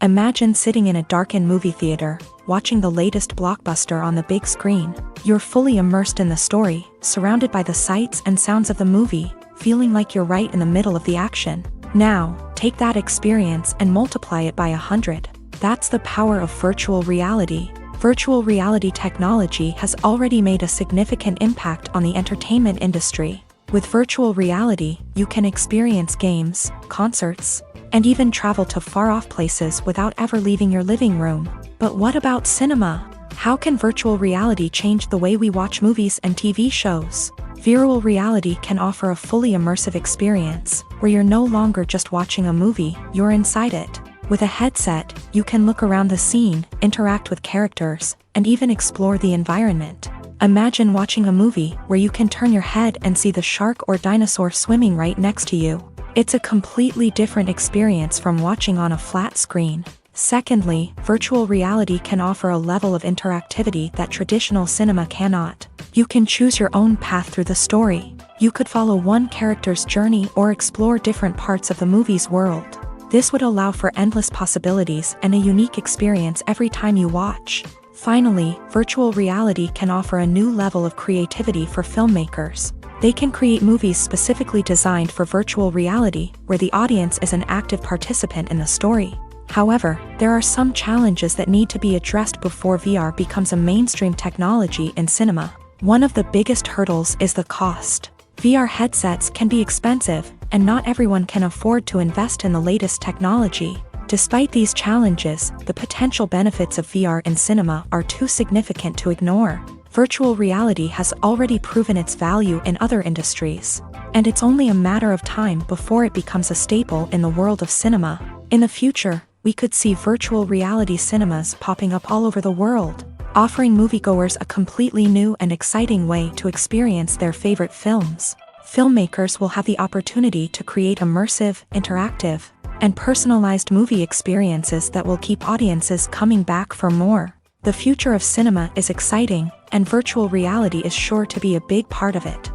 Speaker 1: Imagine sitting in a darkened movie theater, watching the latest blockbuster on the big screen. You're fully immersed in the story, surrounded by the sights and sounds of the movie, feeling like you're right in the middle of the action. Now, take that experience and multiply it by 100. That's the power of virtual reality. Virtual reality technology has already made a significant impact on the entertainment industry. With virtual reality, you can experience games, concerts, and even travel to far-off places without ever leaving your living room. But what about cinema? How can virtual reality change the way we watch movies and TV shows? Virtual reality can offer a fully immersive experience, where you're no longer just watching a movie, you're inside it. With a headset, you can look around the scene, interact with characters, and even explore the environment. Imagine watching a movie where you can turn your head and see the shark or dinosaur swimming right next to you. It's a completely different experience from watching on a flat screen. Secondly, virtual reality can offer a level of interactivity that traditional cinema cannot. You can choose your own path through the story. You could follow one character's journey or explore different parts of the movie's world. This would allow for endless possibilities and a unique experience every time you watch. Finally, virtual reality can offer a new level of creativity for filmmakers. They can create movies specifically designed for virtual reality, where the audience is an active participant in the story. However, there are some challenges that need to be addressed before VR becomes a mainstream technology in cinema. One of the biggest hurdles is the cost. VR headsets can be expensive, and not everyone can afford to invest in the latest technology. Despite these challenges, the potential benefits of VR in cinema are too significant to ignore. Virtual reality has already proven its value in other industries, and it's only a matter of time before it becomes a staple in the world of cinema. In the future, we could see virtual reality cinemas popping up all over the world, offering moviegoers a completely new and exciting way to experience their favorite films. Filmmakers will have the opportunity to create immersive, interactive, and personalized movie experiences that will keep audiences coming back for more. The future of cinema is exciting, and virtual reality is sure to be a big part of it.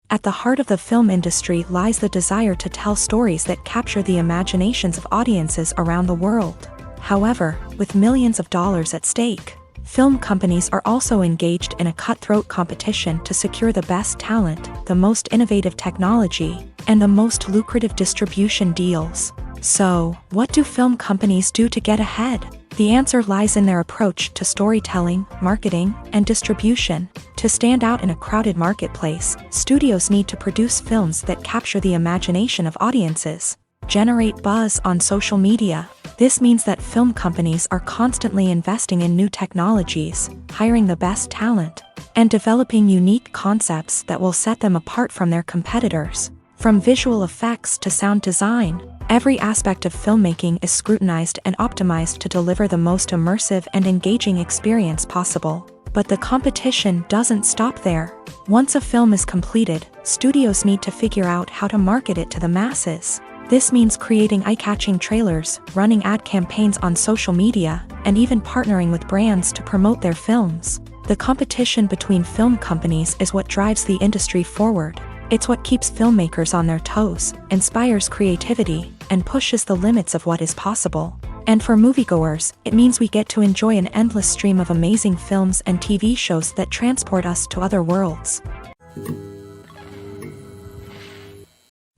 Speaker 1: At the heart of the film industry lies the desire to tell stories that capture the imaginations of audiences around the world. However, with millions of dollars at stake, film companies are also engaged in a cutthroat competition to secure the best talent, the most innovative technology, and the most lucrative distribution deals. So, what do film companies do to get ahead? The answer lies in their approach to storytelling, marketing, and distribution. To stand out in a crowded marketplace, studios need to produce films that capture the imagination of audiences, generate buzz on social media. This means that film companies are constantly investing in new technologies, hiring the best talent, and developing unique concepts that will set them apart from their competitors. From visual effects to sound design, every aspect of filmmaking is scrutinized and optimized to deliver the most immersive and engaging experience possible. But the competition doesn't stop there. Once a film is completed, studios need to figure out how to market it to the masses. This means creating eye-catching trailers, running ad campaigns on social media, and even partnering with brands to promote their films. The competition between film companies is what drives the industry forward. It's what keeps filmmakers on their toes, inspires creativity, and pushes the limits of what is possible. And for moviegoers, it means we get to enjoy an endless stream of amazing films and TV shows that transport us to other worlds.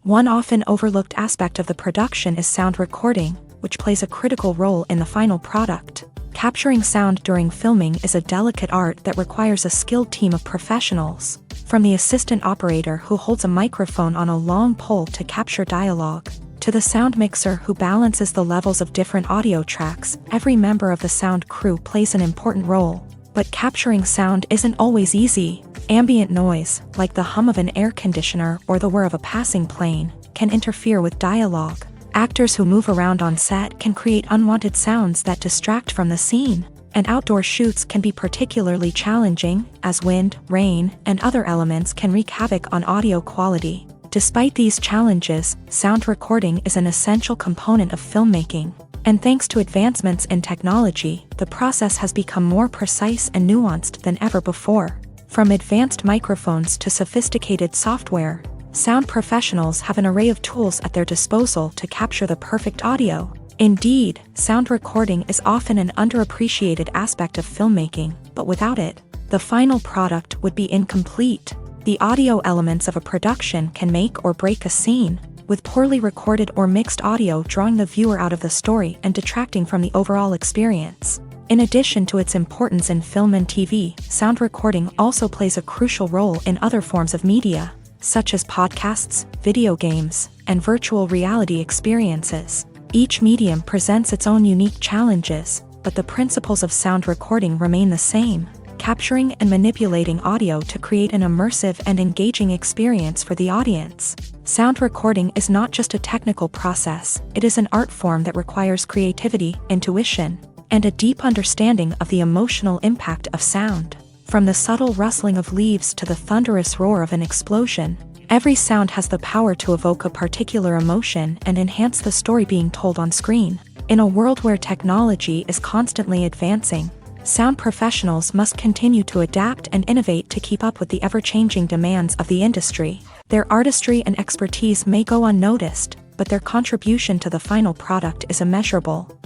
Speaker 1: One often overlooked aspect of the production is sound recording, which plays a critical role in the final product. Capturing sound during filming is a delicate art that requires a skilled team of professionals. From the assistant operator who holds a microphone on a long pole to capture dialogue, to the sound mixer who balances the levels of different audio tracks, every member of the sound crew plays an important role. But capturing sound isn't always easy. Ambient noise, like the hum of an air conditioner or the whir of a passing plane, can interfere with dialogue. Actors who move around on set can create unwanted sounds that distract from the scene. And outdoor shoots can be particularly challenging, as wind, rain, and other elements can wreak havoc on audio quality. Despite these challenges, sound recording is an essential component of filmmaking. And thanks to advancements in technology, the process has become more precise and nuanced than ever before. From advanced microphones to sophisticated software, sound professionals have an array of tools at their disposal to capture the perfect audio. Indeed, sound recording is often an underappreciated aspect of filmmaking, but without it, the final product would be incomplete. The audio elements of a production can make or break a scene, with poorly recorded or mixed audio drawing the viewer out of the story and detracting from the overall experience. In addition to its importance in film and TV, sound recording also plays a crucial role in other forms of media. such as podcasts, video games, and virtual reality experiences. Each medium presents its own unique challenges, but the principles of sound recording remain the same, capturing and manipulating audio to create an immersive and engaging experience for the audience. Sound recording is not just a technical process, it is an art form that requires creativity, intuition, and a deep understanding of the emotional impact of sound. From the subtle rustling of leaves to the thunderous roar of an explosion, every sound has the power to evoke a particular emotion and enhance the story being told on screen. In a world where technology is constantly advancing, sound professionals must continue to adapt and innovate to keep up with the ever-changing demands of the industry. Their artistry and expertise may go unnoticed, but their contribution to the final product is immeasurable.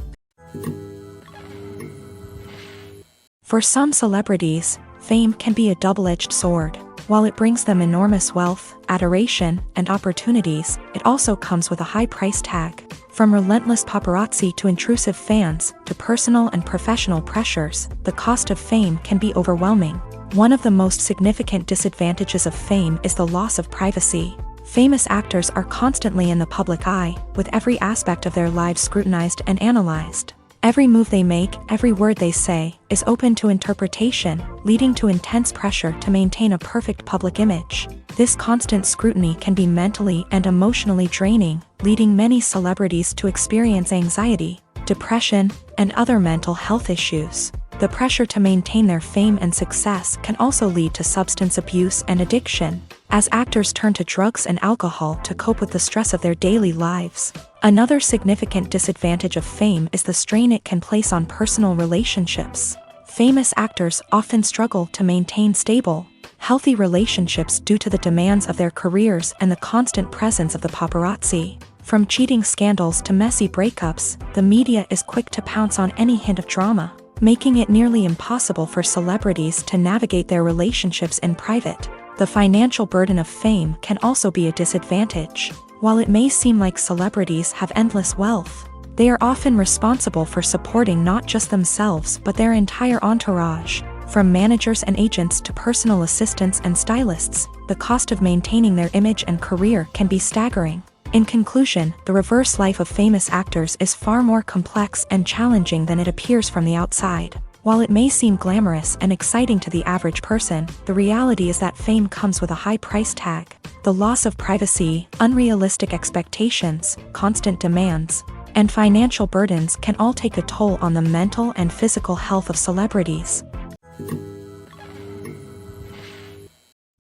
Speaker 1: For some celebrities, fame can be a double-edged sword. While it brings them enormous wealth, adoration, and opportunities, it also comes with a high price tag. From relentless paparazzi to intrusive fans, to personal and professional pressures, the cost of fame can be overwhelming. One of the most significant disadvantages of fame is the loss of privacy. Famous actors are constantly in the public eye, with every aspect of their lives scrutinized and analyzed. Every move they make, every word they say, is open to interpretation, leading to intense pressure to maintain a perfect public image. This constant scrutiny can be mentally and emotionally draining, leading many celebrities to experience anxiety, depression, and other mental health issues. The pressure to maintain their fame and success can also lead to substance abuse and addiction, as actors turn to drugs and alcohol to cope with the stress of their daily lives. Another significant disadvantage of fame is the strain it can place on personal relationships. Famous actors often struggle to maintain stable, healthy relationships due to the demands of their careers and the constant presence of the paparazzi. From cheating scandals to messy breakups, the media is quick to pounce on any hint of drama, making it nearly impossible for celebrities to navigate their relationships in private. The financial burden of fame can also be a disadvantage. While it may seem like celebrities have endless wealth, they are often responsible for supporting not just themselves but their entire entourage. From managers and agents to personal assistants and stylists, the cost of maintaining their image and career can be staggering. In conclusion, the reverse life of famous actors is far more complex and challenging than it appears from the outside. While it may seem glamorous and exciting to the average person, the reality is that fame comes with a high price tag. The loss of privacy, unrealistic expectations, constant demands, and financial burdens can all take a toll on the mental and physical health of celebrities.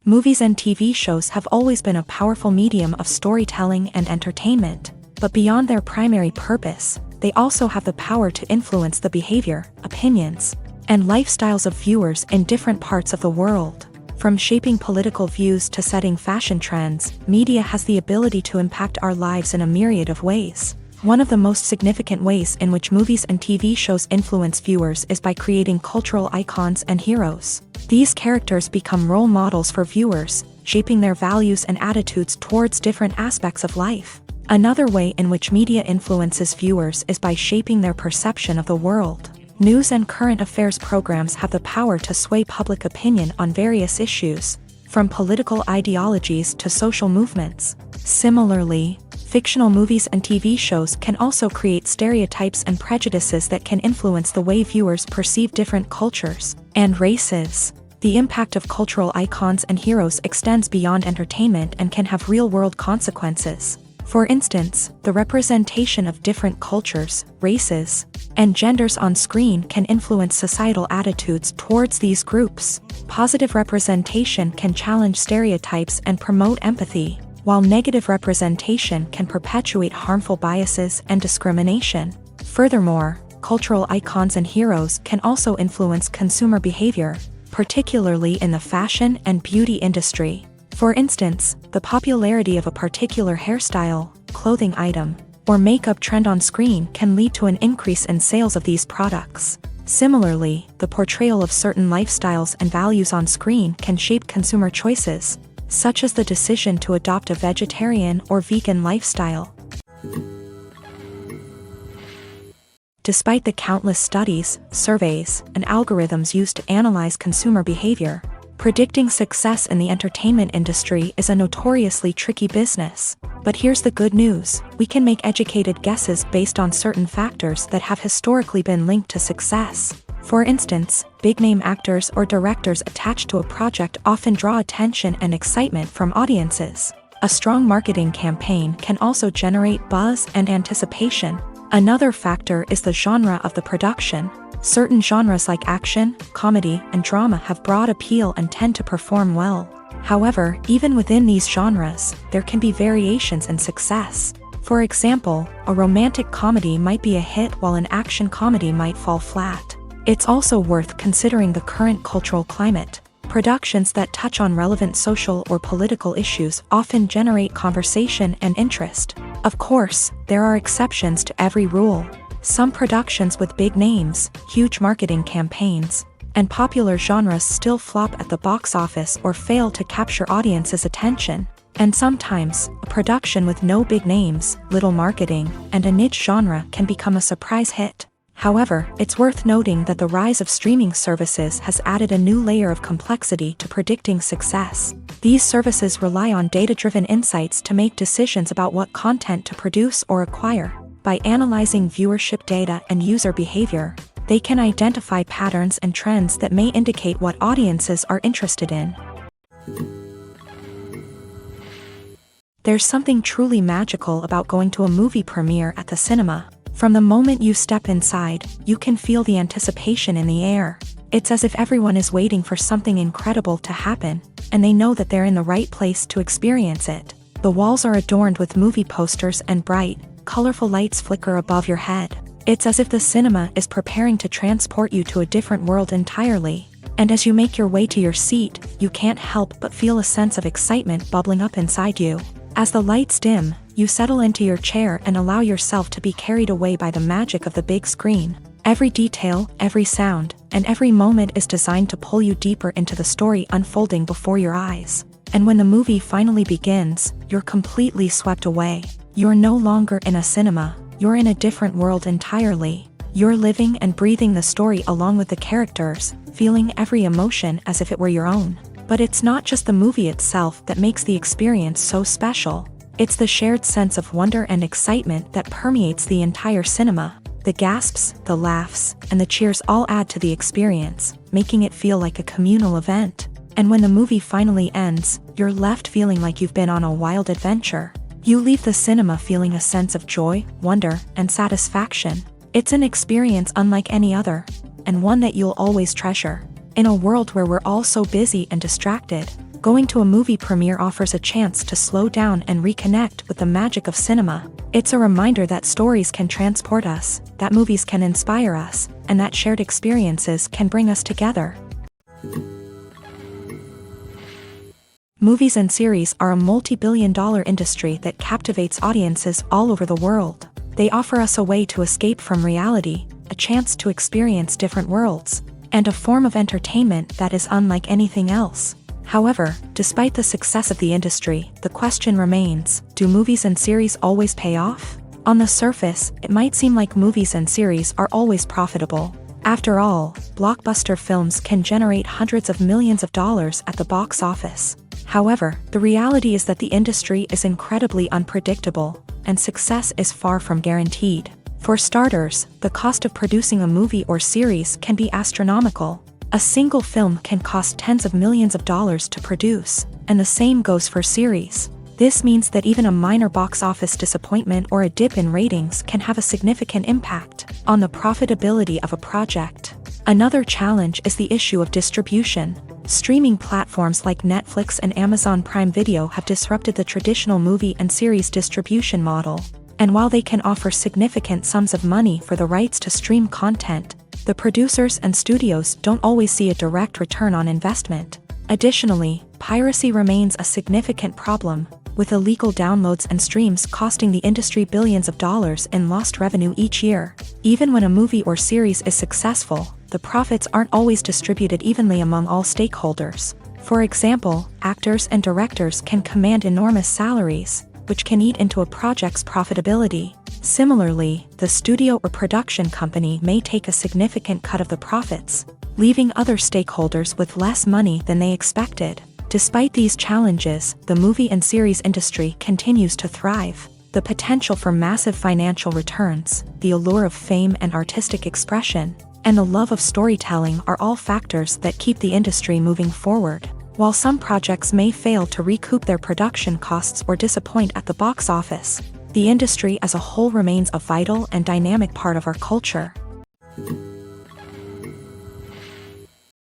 Speaker 1: Movies and TV shows have always been a powerful medium of storytelling and entertainment, but beyond their primary purpose, they also have the power to influence the behavior, opinions, and lifestyles of viewers in different parts of the world. From shaping political views to setting fashion trends, media has the ability to impact our lives in a myriad of ways. One of the most significant ways in which movies and TV shows influence viewers is by creating cultural icons and heroes. These characters become role models for viewers, shaping their values and attitudes towards different aspects of life. Another way in which media influences viewers is by shaping their perception of the world. News and current affairs programs have the power to sway public opinion on various issues, from political ideologies to social movements. Similarly, fictional movies and TV shows can also create stereotypes and prejudices that can influence the way viewers perceive different cultures and races. The impact of cultural icons and heroes extends beyond entertainment and can have real-world consequences. For instance, the representation of different cultures, races, and genders on screen can influence societal attitudes towards these groups. Positive representation can challenge stereotypes and promote empathy, while negative representation can perpetuate harmful biases and discrimination. Furthermore, cultural icons and heroes can also influence consumer behavior, particularly in the fashion and beauty industry. For instance, the popularity of a particular hairstyle, clothing item, or makeup trend on screen can lead to an increase in sales of these products. Similarly, the portrayal of certain lifestyles and values on screen can shape consumer choices, such as the decision to adopt a vegetarian or vegan lifestyle. Despite the countless studies, surveys, and algorithms used to analyze consumer behavior, Predicting success in the entertainment industry is a notoriously tricky business. But here's the good news: we can make educated guesses based on certain factors that have historically been linked to success. For instance, big-name actors or directors attached to a project often draw attention and excitement from audiences. A strong marketing campaign can also generate buzz and anticipation. Another factor is the genre of the production. Certain genres like action, comedy, and drama have broad appeal and tend to perform well. However, even within these genres, there can be variations in success. For example, a romantic comedy might be a hit while an action comedy might fall flat. It's also worth considering the current cultural climate. Productions that touch on relevant social or political issues often generate conversation and interest. Of course, there are exceptions to every rule. Some productions with big names, huge marketing campaigns, and popular genres still flop at the box office or fail to capture audiences' attention. And sometimes, a production with no big names, little marketing, and a niche genre can become a surprise hit. However, it's worth noting that the rise of streaming services has added a new layer of complexity to predicting success. These services rely on data-driven insights to make decisions about what content to produce or acquire. By analyzing viewership data and user behavior, they can identify patterns and trends that may indicate what audiences are interested in. There's something truly magical about going to a movie premiere at the cinema. From the moment you step inside, you can feel the anticipation in the air. It's as if everyone is waiting for something incredible to happen, and they know that they're in the right place to experience it. The walls are adorned with movie posters and bright, colorful lights flicker above your head. It's as if the cinema is preparing to transport you to a different world entirely. And as you make your way to your seat, you can't help but feel a sense of excitement bubbling up inside you. As the lights dim, you settle into your chair and allow yourself to be carried away by the magic of the big screen. Every detail, every sound, and every moment is designed to pull you deeper into the story unfolding before your eyes. And when the movie finally begins, you're completely swept away. You're no longer in a cinema, you're in a different world entirely. You're living and breathing the story along with the characters, feeling every emotion as if it were your own. But it's not just the movie itself that makes the experience so special. It's the shared sense of wonder and excitement that permeates the entire cinema. The gasps, the laughs, and the cheers all add to the experience, making it feel like a communal event. And when the movie finally ends, you're left feeling like you've been on a wild adventure. You leave the cinema feeling a sense of joy, wonder, and satisfaction. It's an experience unlike any other, and one that you'll always treasure. In a world where we're all so busy and distracted, going to a movie premiere offers a chance to slow down and reconnect with the magic of cinema. It's a reminder that stories can transport us, that movies can inspire us, and that shared experiences can bring us together. Movies and series are a multi-billion-dollar industry that captivates audiences all over the world. They offer us a way to escape from reality, a chance to experience different worlds, and a form of entertainment that is unlike anything else. However, despite the success of the industry, the question remains, do movies and series always pay off? On the surface, it might seem like movies and series are always profitable. After all, blockbuster films can generate hundreds of millions of dollars at the box office. However, the reality is that the industry is incredibly unpredictable, and success is far from guaranteed. For starters, the cost of producing a movie or series can be astronomical. A single film can cost tens of millions of dollars to produce, and the same goes for series. This means that even a minor box office disappointment or a dip in ratings can have a significant impact on the profitability of a project. Another challenge is the issue of distribution. Streaming platforms like Netflix and Amazon Prime Video have disrupted the traditional movie and series distribution model. And while they can offer significant sums of money for the rights to stream content, the producers and studios don't always see a direct return on investment. Additionally, piracy remains a significant problem, with illegal downloads and streams costing the industry billions of dollars in lost revenue each year. Even when a movie or series is successful, the profits aren't always distributed evenly among all stakeholders. For example, actors and directors can command enormous salaries, which can eat into a project's profitability. Similarly, the studio or production company may take a significant cut of the profits, leaving other stakeholders with less money than they expected. Despite these challenges, the movie and series industry continues to thrive. The potential for massive financial returns, the allure of fame and artistic expression, and the love of storytelling are all factors that keep the industry moving forward. While some projects may fail to recoup their production costs or disappoint at the box office, the industry as a whole remains a vital and dynamic part of our culture.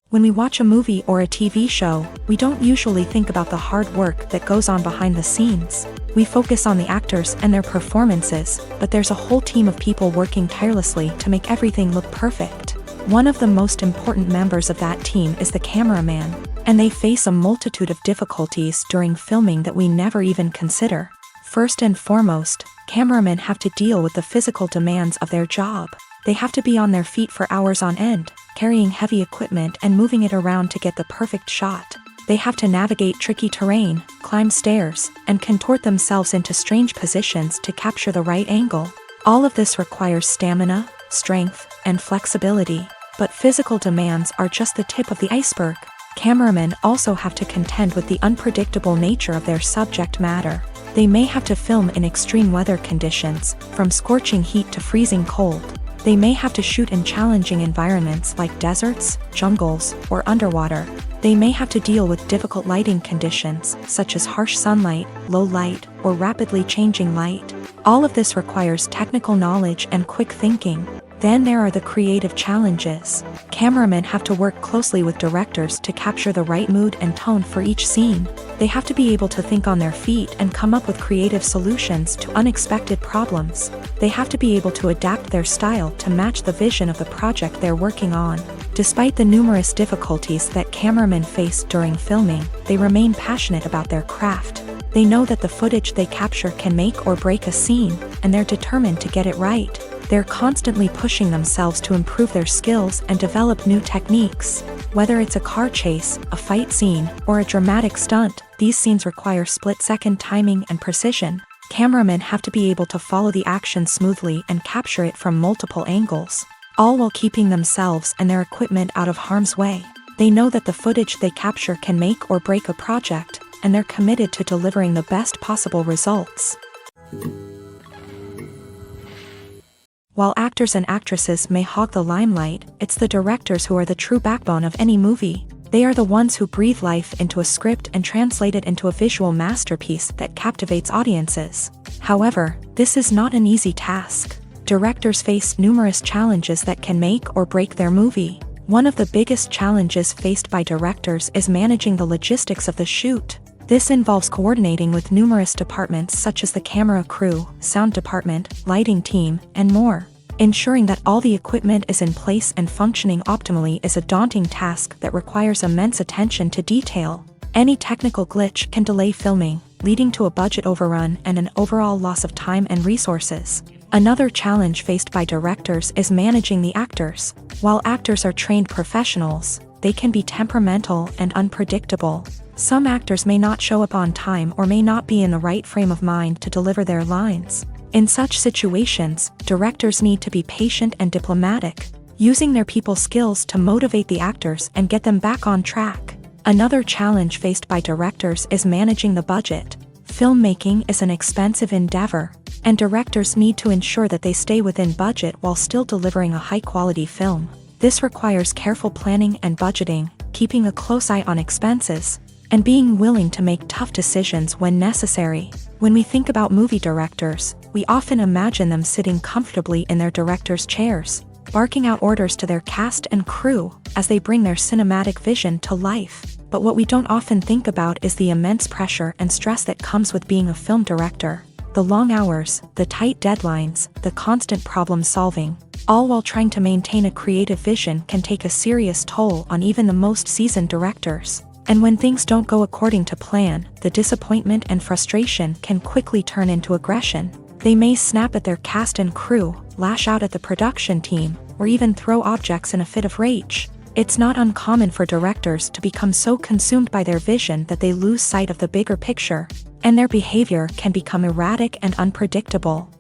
Speaker 1: When we watch a movie or a TV show, we don't usually think about the hard work that goes on behind the scenes. We focus on the actors and their performances, but there's a whole team of people working tirelessly to make everything look perfect. One of the most important members of that team is the cameraman, and they face a multitude of difficulties during filming that we never even consider. First and foremost, cameramen have to deal with the physical demands of their job. They have to be on their feet for hours on end, carrying heavy equipment and moving it around to get the perfect shot. They have to navigate tricky terrain, climb stairs, and contort themselves into strange positions to capture the right angle. All of this requires stamina, strength, and flexibility. But physical demands are just the tip of the iceberg. Cameramen also have to contend with the unpredictable nature of their subject matter. They may have to film in extreme weather conditions, from scorching heat to freezing cold. They may have to shoot in challenging environments like deserts, jungles, or underwater. They may have to deal with difficult lighting conditions, such as harsh sunlight, low light, or rapidly changing light. All of this requires technical knowledge and quick thinking. Then there are the creative challenges. Cameramen have to work closely with directors to capture the right mood and tone for each scene. They have to be able to think on their feet and come up with creative solutions to unexpected problems. They have to be able to adapt their style to match the vision of the project they're working on. Despite the numerous difficulties that cameramen face during filming, they remain passionate about their craft. They know that the footage they capture can make or break a scene, and they're determined to get it right. They're constantly pushing themselves to improve their skills and develop new techniques. Whether it's a car chase, a fight scene, or a dramatic stunt, these scenes require split-second timing and precision. Cameramen have to be able to follow the action smoothly and capture it from multiple angles, all while keeping themselves and their equipment out of harm's way. They know that the footage they capture can make or break a project, and they're committed to delivering the best possible results. While actors and actresses may hog the limelight, it's the directors who are the true backbone of any movie. They are the ones who breathe life into a script and translate it into a visual masterpiece that captivates audiences. However, this is not an easy task. Directors face numerous challenges that can make or break their movie. One of the biggest challenges faced by directors is managing the logistics of the shoot. This involves coordinating with numerous departments such as the camera crew, sound department, lighting team, and more. Ensuring that all the equipment is in place and functioning optimally is a daunting task that requires immense attention to detail. Any technical glitch can delay filming, leading to a budget overrun and an overall loss of time and resources. Another challenge faced by directors is managing the actors. While actors are trained professionals, they can be temperamental and unpredictable. Some actors may not show up on time or may not be in the right frame of mind to deliver their lines. In such situations, directors need to be patient and diplomatic, using their people skills to motivate the actors and get them back on track. Another challenge faced by directors is managing the budget. Filmmaking is an expensive endeavor, and directors need to ensure that they stay within budget while still delivering a high-quality film. This requires careful planning and budgeting, keeping a close eye on expenses, and being willing to make tough decisions when necessary. When we think about movie directors, we often imagine them sitting comfortably in their director's chairs, barking out orders to their cast and crew as they bring their cinematic vision to life. But what we don't often think about is the immense pressure and stress that comes with being a film director. The long hours, the tight deadlines, the constant problem solving, all while trying to maintain a creative vision can take a serious toll on even the most seasoned directors. And when things don't go according to plan, the disappointment and frustration can quickly turn into aggression. They may snap at their cast and crew, lash out at the production team, or even throw objects in a fit of rage. It's not uncommon for directors to become so consumed by their vision that they lose sight of the bigger picture, and their behavior can become erratic and unpredictable.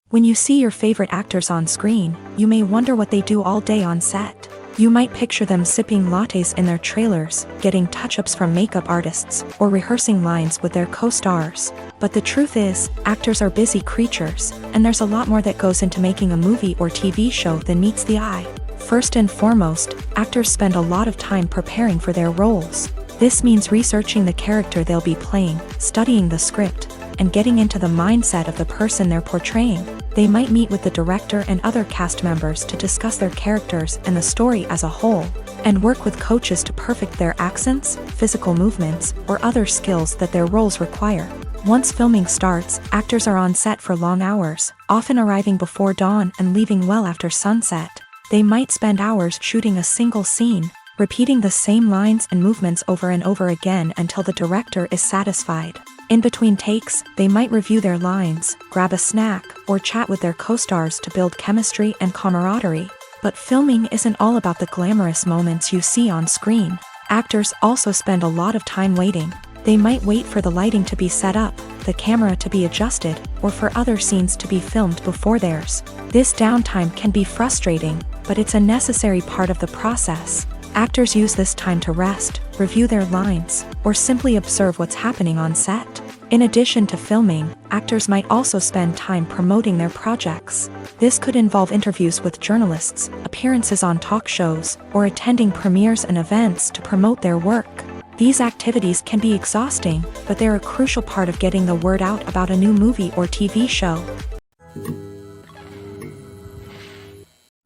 Speaker 1: When you see your favorite actors on screen, you may wonder what they do all day on set. You might picture them sipping lattes in their trailers, getting touch-ups from makeup artists, or rehearsing lines with their co-stars. But the truth is, actors are busy creatures, and there's a lot more that goes into making a movie or TV show than meets the eye. First and foremost, actors spend a lot of time preparing for their roles. This means researching the character they'll be playing, studying the script, and getting into the mindset of the person they're portraying. They might meet with the director and other cast members to discuss their characters and the story as a whole, and work with coaches to perfect their accents, physical movements, or other skills that their roles require. Once filming starts, actors are on set for long hours, often arriving before dawn and leaving well after sunset. They might spend hours shooting a single scene, repeating the same lines and movements over and over again until the director is satisfied. In between takes, they might review their lines, grab a snack, or chat with their co-stars to build chemistry and camaraderie. But filming isn't all about the glamorous moments you see on screen. Actors also spend a lot of time waiting. They might wait for the lighting to be set up, the camera to be adjusted, or for other scenes to be filmed before theirs. This downtime can be frustrating, but it's a necessary part of the process. Actors use this time to rest, review their lines, or simply observe what's happening on set. In addition to filming, actors might also spend time promoting their projects. This could involve interviews with journalists, appearances on talk shows, or attending premieres and events to promote their work. These activities can be exhausting, but they're a crucial part of getting the word out about a new movie or TV show.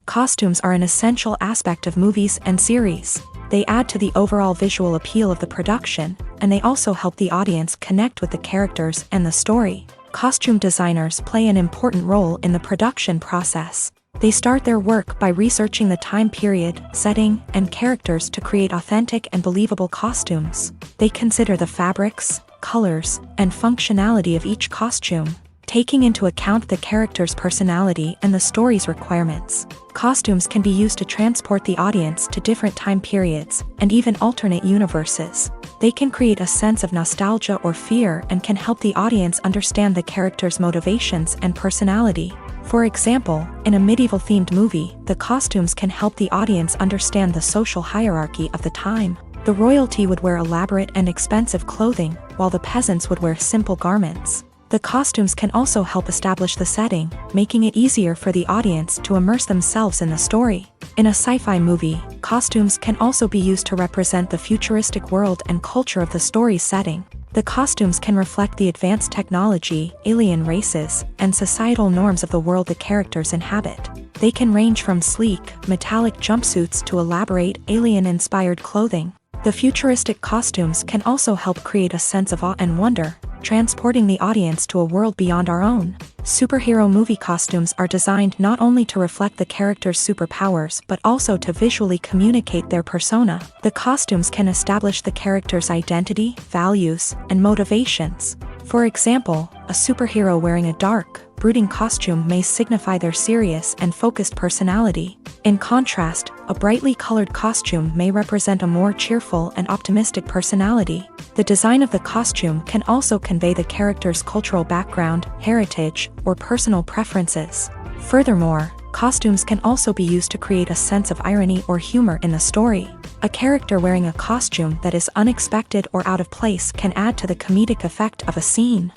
Speaker 1: Costumes are an essential aspect of movies and series. They add to the overall visual appeal of the production, and they also help the audience connect with the characters and the story. Costume designers play an important role in the production process. They start their work by researching the time period, setting, and characters to create authentic and believable costumes. They consider the fabrics, colors, and functionality of each costume, taking into account the character's personality and the story's requirements. Costumes can be used to transport the audience to different time periods, and even alternate universes. They can create a sense of nostalgia or fear and can help the audience understand the character's motivations and personality. For example, in a medieval-themed movie, the costumes can help the audience understand the social hierarchy of the time. The royalty would wear elaborate and expensive clothing, while the peasants would wear simple garments. The costumes can also help establish the setting, making it easier for the audience to immerse themselves in the story. In a sci-fi movie, costumes can also be used to represent the futuristic world and culture of the story's setting. The costumes can reflect the advanced technology, alien races, and societal norms of the world the characters inhabit. They can range from sleek, metallic jumpsuits to elaborate, alien-inspired clothing. The futuristic costumes can also help create a sense of awe and wonder, transporting the audience to a world beyond our own. Superhero movie costumes are designed not only to reflect the character's superpowers but also to visually communicate their persona. The costumes can establish the character's identity, values, and motivations. For example, a superhero wearing a dark, brooding costume may signify their serious and focused personality. In contrast, a brightly colored costume may represent a more cheerful and optimistic personality. The design of the costume can also convey the character's cultural background, heritage, or personal preferences. Furthermore, costumes can also be used to create a sense of irony or humor in the story. A character wearing a costume that is unexpected or out of place can add to the comedic effect of a scene.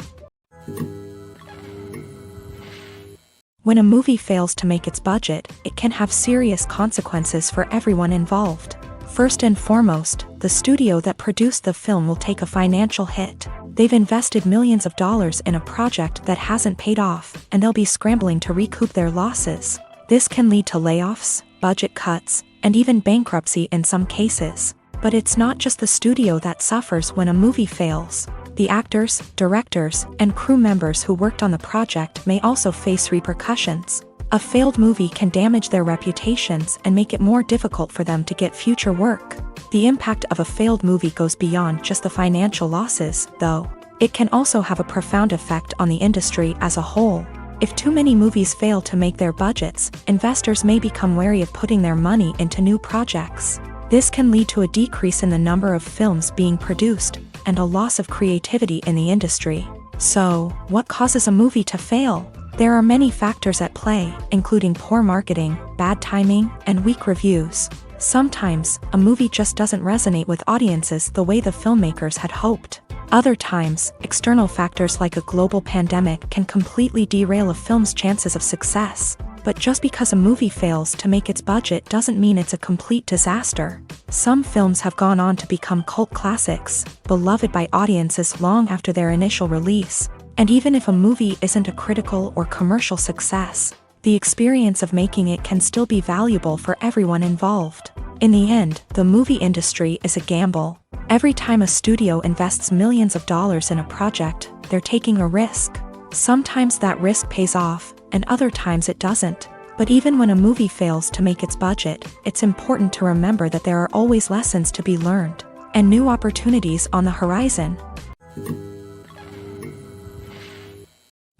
Speaker 1: When a movie fails to make its budget, it can have serious consequences for everyone involved. First and foremost, the studio that produced the film will take a financial hit. They've invested millions of dollars in a project that hasn't paid off, and they'll be scrambling to recoup their losses. This can lead to layoffs, budget cuts, and even bankruptcy in some cases. But it's not just the studio that suffers when a movie fails. The actors, directors, and crew members who worked on the project may also face repercussions. A failed movie can damage their reputations and make it more difficult for them to get future work. The impact of a failed movie goes beyond just the financial losses, though. It can also have a profound effect on the industry as a whole. If too many movies fail to make their budgets, investors may become wary of putting their money into new projects. This can lead to a decrease in the number of films being produced, and a loss of creativity in the industry. So, what causes a movie to fail? There are many factors at play, including poor marketing, bad timing, and weak reviews. Sometimes, a movie just doesn't resonate with audiences the way the filmmakers had hoped. Other times, external factors like a global pandemic can completely derail a film's chances of success. But just because a movie fails to make its budget doesn't mean it's a complete disaster. Some films have gone on to become cult classics, beloved by audiences long after their initial release. And even if a movie isn't a critical or commercial success, the experience of making it can still be valuable for everyone involved. In the end, the movie industry is a gamble. Every time a studio invests millions of dollars in a project, they're taking a risk. Sometimes that risk pays off, and other times it doesn't. But even when a movie fails to make its budget, it's important to remember that there are always lessons to be learned, and new opportunities on the horizon.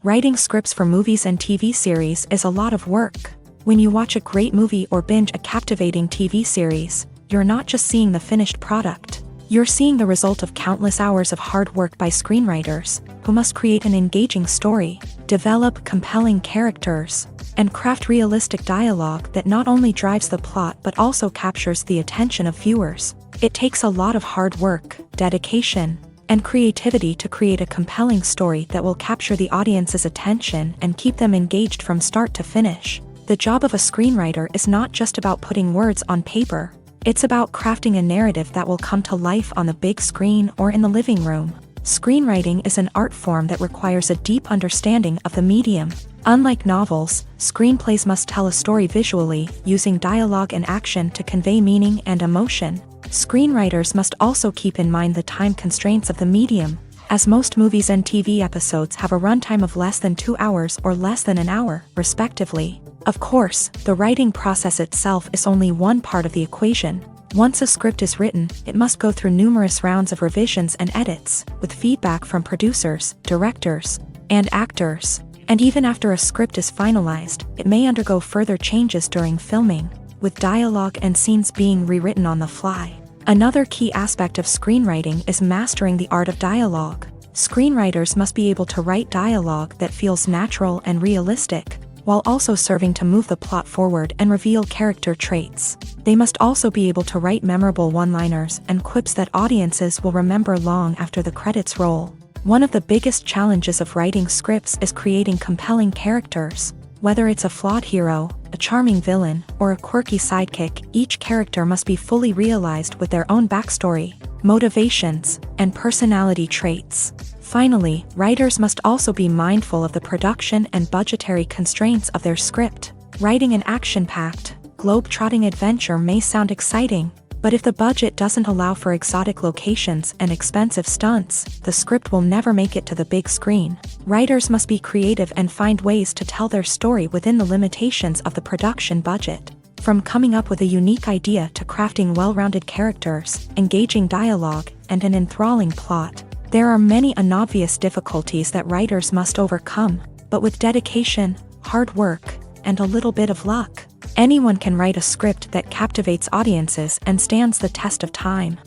Speaker 1: Writing scripts for movies and TV series is a lot of work. When you watch a great movie or binge a captivating TV series, you're not just seeing the finished product. You're seeing the result of countless hours of hard work by screenwriters, who must create an engaging story, develop compelling characters, and craft realistic dialogue that not only drives the plot but also captures the attention of viewers. It takes a lot of hard work, dedication, and creativity to create a compelling story that will capture the audience's attention and keep them engaged from start to finish. The job of a screenwriter is not just about putting words on paper. It's about crafting a narrative that will come to life on the big screen or in the living room. Screenwriting is an art form that requires a deep understanding of the medium. Unlike novels, screenplays must tell a story visually, using dialogue and action to convey meaning and emotion. Screenwriters must also keep in mind the time constraints of the medium, as most movies and TV episodes have a runtime of less than 2 hours or less than an hour, respectively. Of course, the writing process itself is only one part of the equation. Once a script is written, it must go through numerous rounds of revisions and edits, with feedback from producers, directors, and actors. And even after a script is finalized, it may undergo further changes during filming, with dialogue and scenes being rewritten on the fly. Another key aspect of screenwriting is mastering the art of dialogue. Screenwriters must be able to write dialogue that feels natural and realistic, while also serving to move the plot forward and reveal character traits. They must also be able to write memorable one-liners and quips that audiences will remember long after the credits roll. One of the biggest challenges of writing scripts is creating compelling characters. Whether it's a flawed hero, a charming villain, or a quirky sidekick, each character must be fully realized with their own backstory, motivations, and personality traits. Finally, writers must also be mindful of the production and budgetary constraints of their script. Writing an action-packed, globe-trotting adventure may sound exciting, but if the budget doesn't allow for exotic locations and expensive stunts, the script will never make it to the big screen. Writers must be creative and find ways to tell their story within the limitations of the production budget. From coming up with a unique idea to crafting well-rounded characters, engaging dialogue, and an enthralling plot, there are many unobvious difficulties that writers must overcome, but with dedication, hard work, and a little bit of luck, anyone can write a script that captivates audiences and stands the test of time.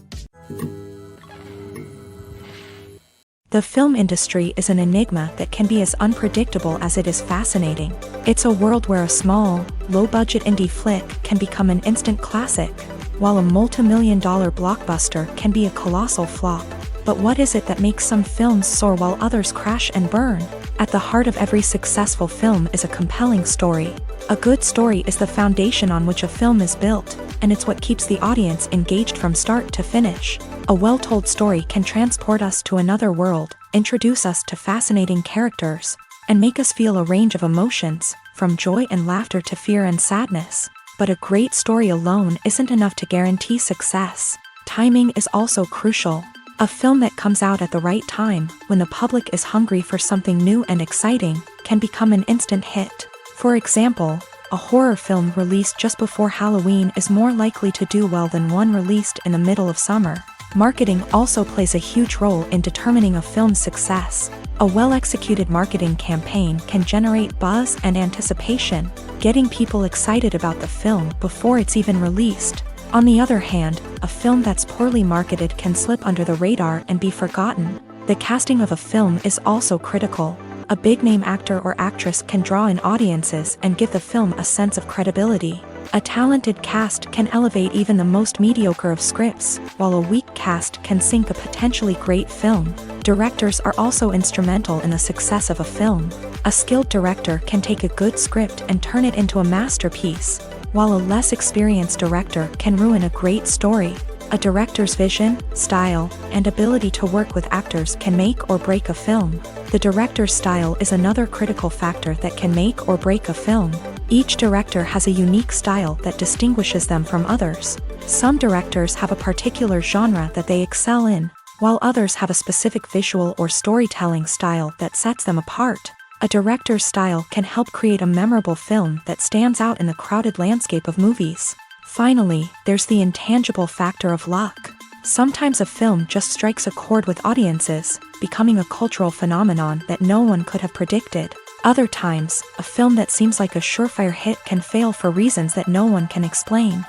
Speaker 1: The film industry is an enigma that can be as unpredictable as it is fascinating. It's a world where a small, low-budget indie flick can become an instant classic, while a multi-million-dollar blockbuster can be a colossal flop. But what is it that makes some films soar while others crash and burn? At the heart of every successful film is a compelling story. A good story is the foundation on which a film is built, and it's what keeps the audience engaged from start to finish. A well-told story can transport us to another world, introduce us to fascinating characters, and make us feel a range of emotions, from joy and laughter to fear and sadness. But a great story alone isn't enough to guarantee success. Timing is also crucial. A film that comes out at the right time, when the public is hungry for something new and exciting, can become an instant hit. For example, a horror film released just before Halloween is more likely to do well than one released in the middle of summer. Marketing also plays a huge role in determining a film's success. A well-executed marketing campaign can generate buzz and anticipation, getting people excited about the film before it's even released. On the other hand, a film that's poorly marketed can slip under the radar and be forgotten. The casting of a film is also critical. A big-name actor or actress can draw in audiences and give the film a sense of credibility. A talented cast can elevate even the most mediocre of scripts, while a weak cast can sink a potentially great film. Directors are also instrumental in the success of a film. A skilled director can take a good script and turn it into a masterpiece, while a less experienced director can ruin a great story. A director's vision, style, and ability to work with actors can make or break a film. The director's style is another critical factor that can make or break a film. Each director has a unique style that distinguishes them from others. Some directors have a particular genre that they excel in, while others have a specific visual or storytelling style that sets them apart. A director's style can help create a memorable film that stands out in the crowded landscape of movies. Finally, there's the intangible factor of luck. Sometimes a film just strikes a chord with audiences, becoming a cultural phenomenon that no one could have predicted. Other times, a film that seems like a surefire hit can fail for reasons that no one can explain.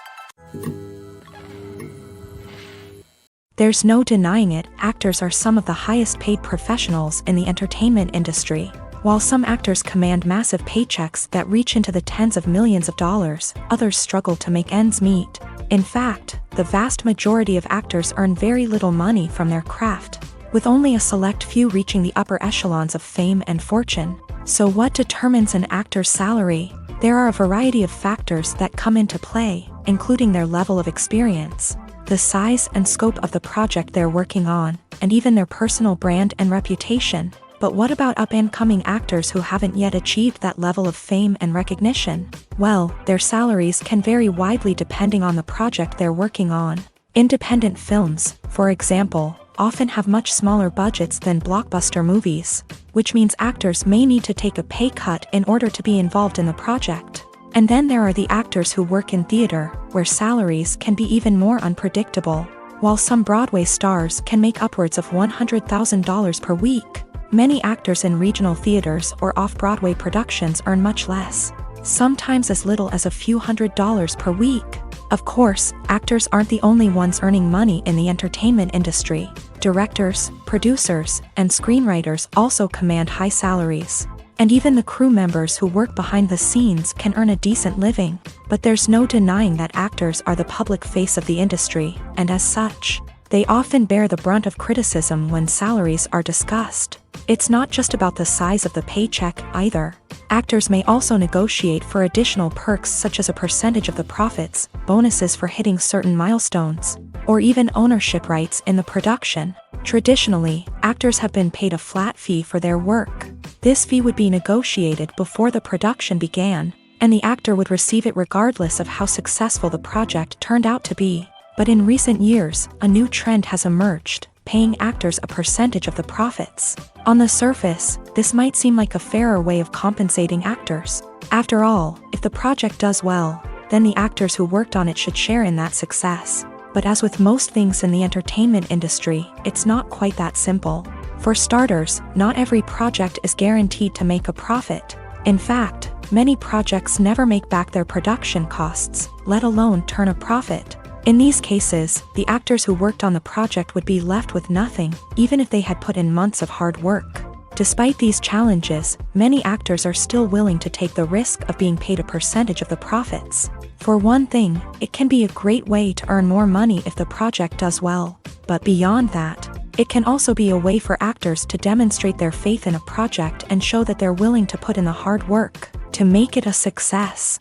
Speaker 1: There's no denying it, actors are some of the highest paid professionals in the entertainment industry. While some actors command massive paychecks that reach into the tens of millions of dollars, others struggle to make ends meet. In fact, the vast majority of actors earn very little money from their craft, with only a select few reaching the upper echelons of fame and fortune. So what determines an actor's salary? There are a variety of factors that come into play, including their level of experience, the size and scope of the project they're working on, and even their personal brand and reputation. But what about up-and-coming actors who haven't yet achieved that level of fame and recognition? Well, their salaries can vary widely depending on the project they're working on. Independent films, for example, often have much smaller budgets than blockbuster movies, which means actors may need to take a pay cut in order to be involved in the project. And then there are the actors who work in theater, where salaries can be even more unpredictable. While some Broadway stars can make upwards of $100,000 per week, many actors in regional theaters or off-Broadway productions earn much less, sometimes as little as a few $100s per week. Of course, actors aren't the only ones earning money in the entertainment industry. Directors, producers, and screenwriters also command high salaries. And even the crew members who work behind the scenes can earn a decent living. But there's no denying that actors are the public face of the industry, and as such, they often bear the brunt of criticism when salaries are discussed. It's not just about the size of the paycheck, either. Actors may also negotiate for additional perks such as a percentage of the profits, bonuses for hitting certain milestones, or even ownership rights in the production. Traditionally, actors have been paid a flat fee for their work. This fee would be negotiated before the production began, and the actor would receive it regardless of how successful the project turned out to be. But in recent years, a new trend has emerged, paying actors a percentage of the profits. On the surface, this might seem like a fairer way of compensating actors. After all, if the project does well, then the actors who worked on it should share in that success. But as with most things in the entertainment industry, it's not quite that simple. For starters, not every project is guaranteed to make a profit. In fact, many projects never make back their production costs, let alone turn a profit. In these cases, the actors who worked on the project would be left with nothing, even if they had put in months of hard work. Despite these challenges, many actors are still willing to take the risk of being paid a percentage of the profits. For one thing, it can be a great way to earn more money if the project does well. But beyond that, it can also be a way for actors to demonstrate their faith in a project and show that they're willing to put in the hard work to make it a success.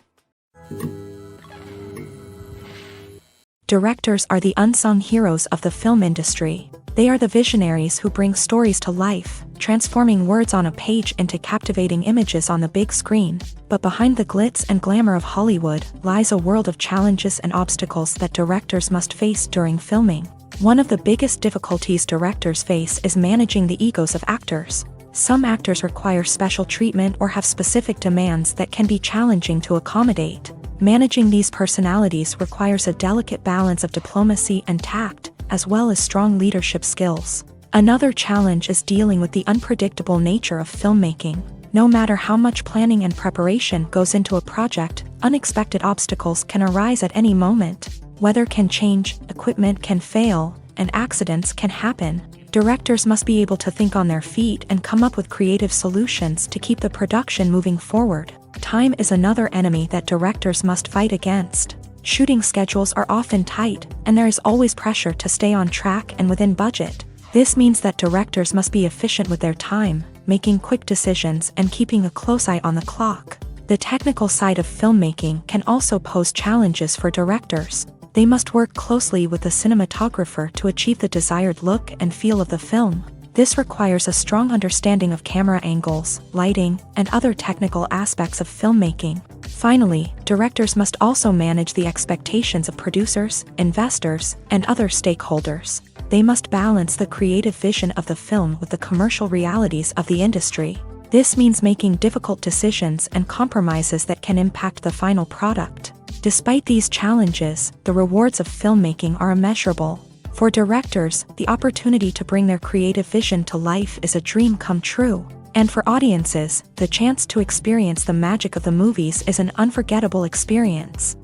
Speaker 1: Directors are the unsung heroes of the film industry. They are the visionaries who bring stories to life, transforming words on a page into captivating images on the big screen. But behind the glitz and glamour of Hollywood lies a world of challenges and obstacles that directors must face during filming. One of the biggest difficulties directors face is managing the egos of actors. Some actors require special treatment or have specific demands that can be challenging to accommodate. Managing these personalities requires a delicate balance of diplomacy and tact, as well as strong leadership skills. Another challenge is dealing with the unpredictable nature of filmmaking. No matter how much planning and preparation goes into a project, unexpected obstacles can arise at any moment. Weather can change, equipment can fail, and accidents can happen. Directors must be able to think on their feet and come up with creative solutions to keep the production moving forward. Time is another enemy that directors must fight against. Shooting schedules are often tight, and there is always pressure to stay on track and within budget. This means that directors must be efficient with their time, making quick decisions and keeping a close eye on the clock. The technical side of filmmaking can also pose challenges for directors. They must work closely with the cinematographer to achieve the desired look and feel of the film. This requires a strong understanding of camera angles, lighting, and other technical aspects of filmmaking. Finally, directors must also manage the expectations of producers, investors, and other stakeholders. They must balance the creative vision of the film with the commercial realities of the industry. This means making difficult decisions and compromises that can impact the final product. Despite these challenges, the rewards of filmmaking are immeasurable. For directors, the opportunity to bring their creative vision to life is a dream come true. And for audiences, the chance to experience the magic of the movies is an unforgettable experience.